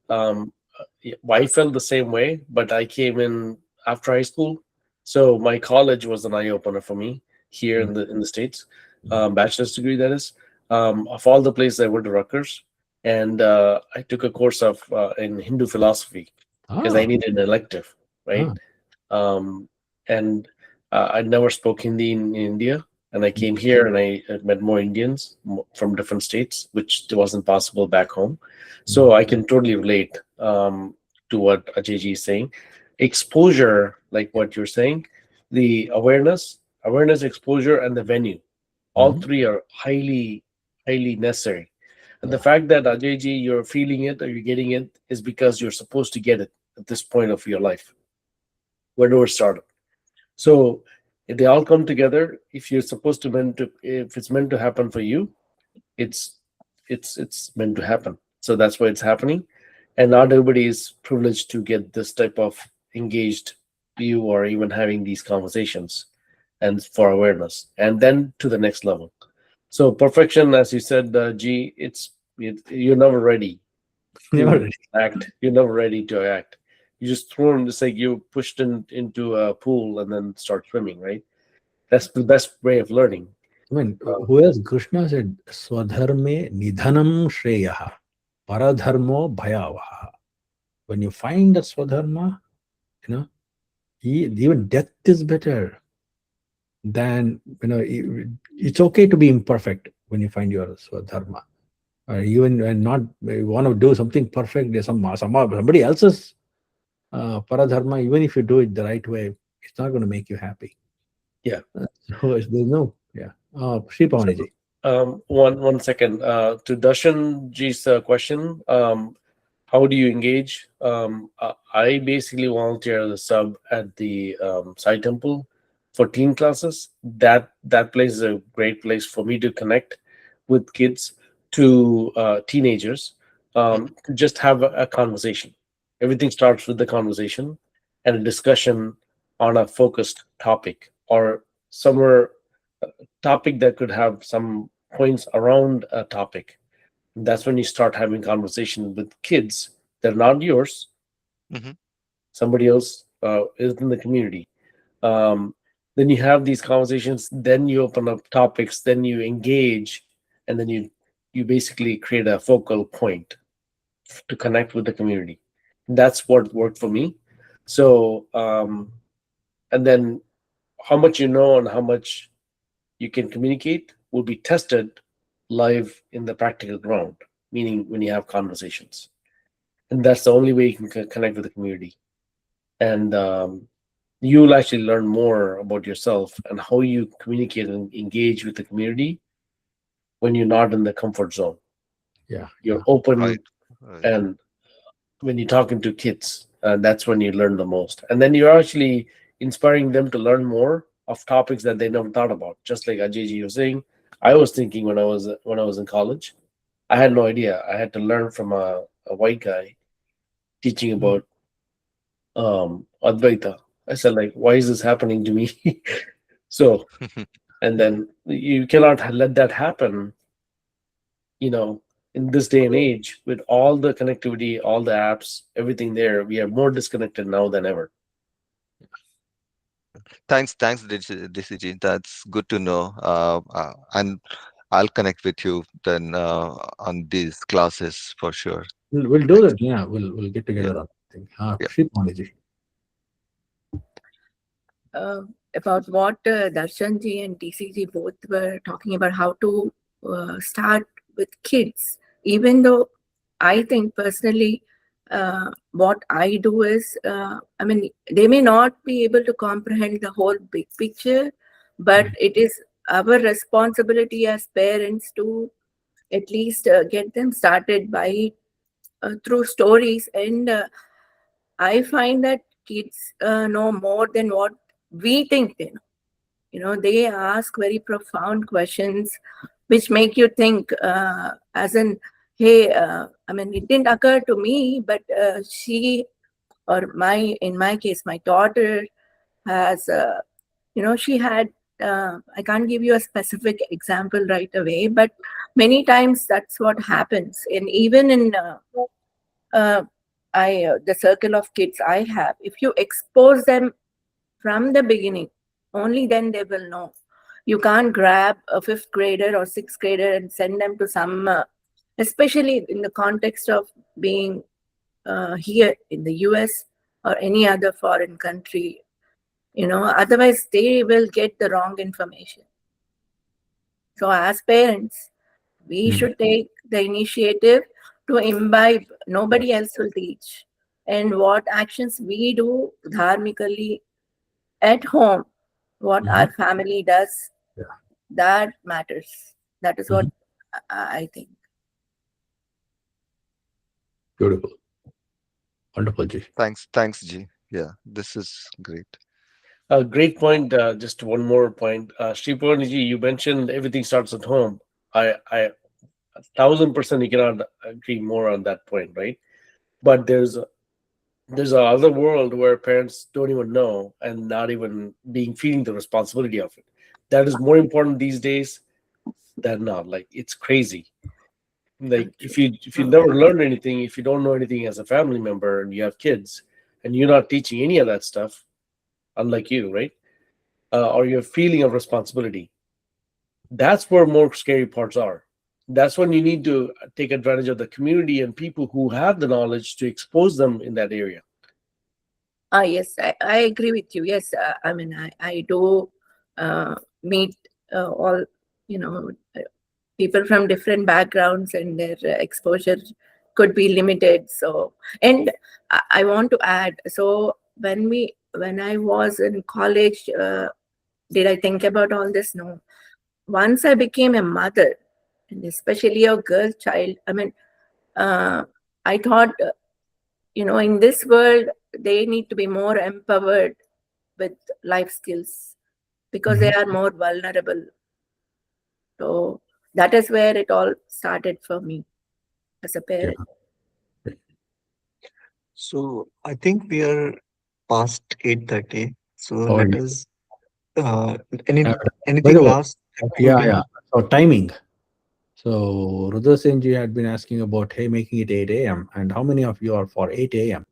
I felt the same way, but I came in after high school, so my college was an eye opener for me here in the States, bachelor's degree that is. Of all the places, I went to Rutgers, and I took a course of in Hindu philosophy because I needed an elective, right? And I'd never spoke Hindi in India. and I came here and I met more Indians from different states, which wasn't possible back home. So I can totally relate to what Ajayji is saying. Exposure, like what you're saying, the awareness, exposure, and the venue, all Mhm. three are highly necessary. And the Yeah. fact that Ajayji, you're feeling it or you're getting it is because you're supposed to get it at this point of your life, whenever it started. So if they all come together, if you're supposed to if it's meant to happen for you, it's it's meant to happen. So that's why it's happening, and not everybody is privileged to get this type of engaged view or even having these conversations and for awareness, and then to the next level. So perfection, as you said, G, you're never ready Never to ready. act. You're never ready to act. You just throw in, just like you pushed into a pool and then start swimming, right? That's the best way of learning. I mean, Uh, who else? Krishna said, Swadharme nidhanam shreyaha, paradharmo bhayavaha. When you find a Swadharma, you know, even death is better than, it's okay to be imperfect when you find your Swadharma. Even when not, you want to do something perfect, there's somebody else's paradharma, even if you do it the right way, it's not going to make you happy. yeah. There's no, yeah. Sri So, Pavanaji. one second. To Darshan Ji's question, how do you engage? I basically volunteer as a sub at the Sai Temple for teen classes. That place is a great place for me to connect with kids, to teenagers, to just have a conversation. Everything starts with the conversation and a discussion on a focused topic or somewhere topic that could have some points around a topic. That's when you start having conversation with kids that are not yours, Mhm. somebody else is in the community. um, then you have these conversations, then you open up topics, then you engage, and then you basically create a focal point to connect with the community. That's what worked for me. So and then how much you know and how much you can communicate will be tested live in the practical ground, meaning when you have conversations. And that's the only way you can connect with the community. And you'll actually learn more about yourself and how you communicate and engage with the community when you're not in the comfort zone. Yeah, You're yeah. Right. open, Right. and when you're talking to kids, that's when you learn the most. And then you're actually inspiring them to learn more of topics that they never thought about. Just like Ajayji was saying, I was thinking when I was in college, I had no idea. I had to learn from a white guy teaching Mm. about Advaita. I said, like, why is this happening to me? So, and then you cannot let that happen, you know, in this day and age with all the connectivity, all the apps, everything there. We are more disconnected now than ever. Thanks, DCG. That's good to know. And I'll connect with you then on these classes for sure. We'll do Thanks. that. Yeah, we'll get Yeah, together on thing. yeah. Sri Pavanaji. uh, about what Darshanji and DCG both were talking about, how to start with kids. Even though I think personally, what I do is, I mean, they may not be able to comprehend the whole big picture, but it is our responsibility as parents to at least get them started by through stories. And I find that kids know more than what we think they know. You know, they ask very profound questions which make you think, as in, hey, I mean, it didn't occur to me, but she, or in my case, my daughter has, she had, I can't give you a specific example right away, but many times that's what happens. And even in uh, the circle of kids I have, if you expose them from the beginning, only then they will know. You can't grab a fifth grader or sixth grader and send them to some, especially in the context of being here in the US or any other foreign country. Otherwise they will get the wrong information. So, as parents, we Mm. should take the initiative to imbibe. Nobody Yes. else will teach. And what actions we do dharmically at home, what Mhm. our family does, Yeah. that matters. That is what Mhm. I think. Beautiful. Wonderful, Ji. Thanks, G. Yeah, this is great. A great point. Just one more point. Sripuranji, you mentioned everything starts at home. I 1000% you cannot agree more on that point, right? But there's a other world where parents don't even know and not even being feeling the responsibility of it. That is more important these days than not. Like it's crazy. Like if you never learned anything, if you don't know anything as a family member and you have kids and you're not teaching any of that stuff, unlike you, right? Or your feeling of responsibility, that's where more scary parts are. That's when you need to take advantage of the community and people who have the knowledge to expose them in that area. Yes, I agree with you. Yes, I mean, I do meet all, you know, people from different backgrounds, and their exposure could be limited. So, and I want to add, so when I was in college, did I think about all this? No. Once I became a mother, and especially a girl child, I mean, uh, I thought, in this world, they need to be more empowered with life skills because they Mhm. are more vulnerable. So that is where it all started for me as a Yeah. parent. So I think we are past 8:30. So Oh, let us uh, any yeah. By anything the way, last yeah, concluding? yeah. So timing. So Rudra Singh ji had been asking about, hey, making it 8 a.m. And how many of you are for 8 a.m.?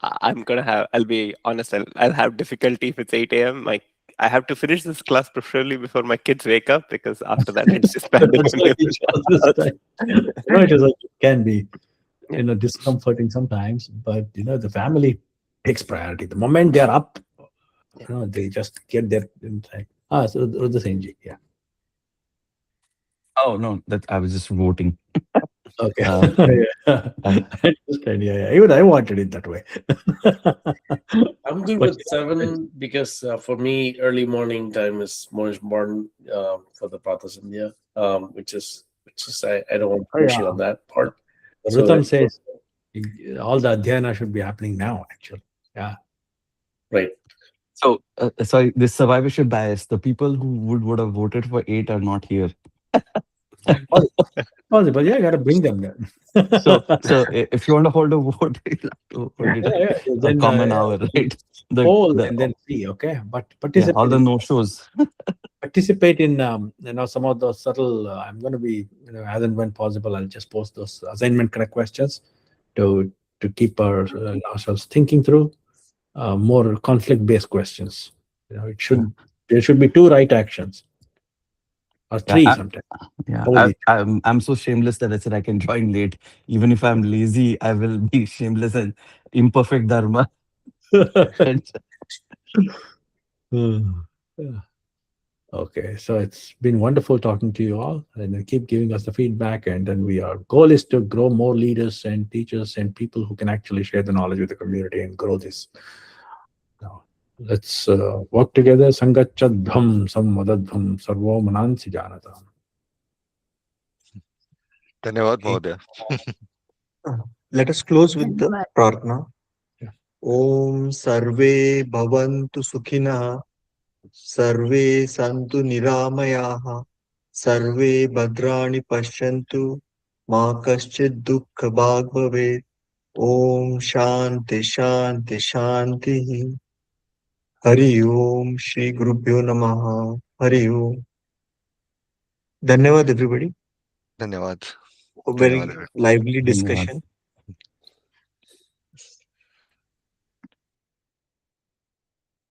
I'll be honest, I'll have difficulty if it's 8 a.m. I have to finish this class preferably before my kids wake up, because after that I just spend it That's why only we with chose this us. time. It is it can be, Yeah. discomforting sometimes, but the family takes priority. The moment they're up, Yeah. they just get their inside. So Rudra Singh ji, yeah. Oh no, that I was just voting. Okay. Mm, Yeah. uh, I understand. Yeah, yeah. Even I wanted it that way. I'm good But with 7 because for me, early morning time is more important for the Pratas India, which is I don't want to oh, push you yeah. on that part. So Rutam says all the adhyana should be happening now, actually. Yeah. right. so sorry, this survivorship bias. The people who would have voted for 8 are not here. Possible. Possible. Yeah, you got to bring them there. If you want to hold a vote, you'll have to hold it Yeah, yeah. a Then common hour, right? poll The and then see. Okay, but Yeah, all participate the in no shows. some of those subtle. I'm going to be as and when possible. I'll just post those assignment kind of questions to keep ourselves thinking through more conflict based questions. It Yeah, should there should be two right actions or yeah, three sometimes. yeah. Only I'm so shameless that I said I can join late, even if I'm lazy. I will be shameless and imperfect dharma. two. And Yeah. Okay, so it's been wonderful talking to you all, and then keep giving us the feedback. And then our goal is to grow more leaders and teachers and people who can actually share the knowledge with the community and grow this. Now, let's work together. Sangachadham samvadadham sarvo manansi janatam. Dhanyawad, Okay. Mahodaya. Uh, Let us close with the Dhanwad. prarthana. Yeah. Om Sarve Bhavantu Sukhina Sarve Santu Niramayaha Sarve Bhadrani Pashyantu Ma Kaschid Dukkha Bhag Bhavet Om Shanti Shanti Shanti Hari Om Shri Gurubhyo Namaha Hari Om. Dhanyavad everybody. Dhanyawad. A Dhanyawad, very everyone. lively धन्यवाद. discussion.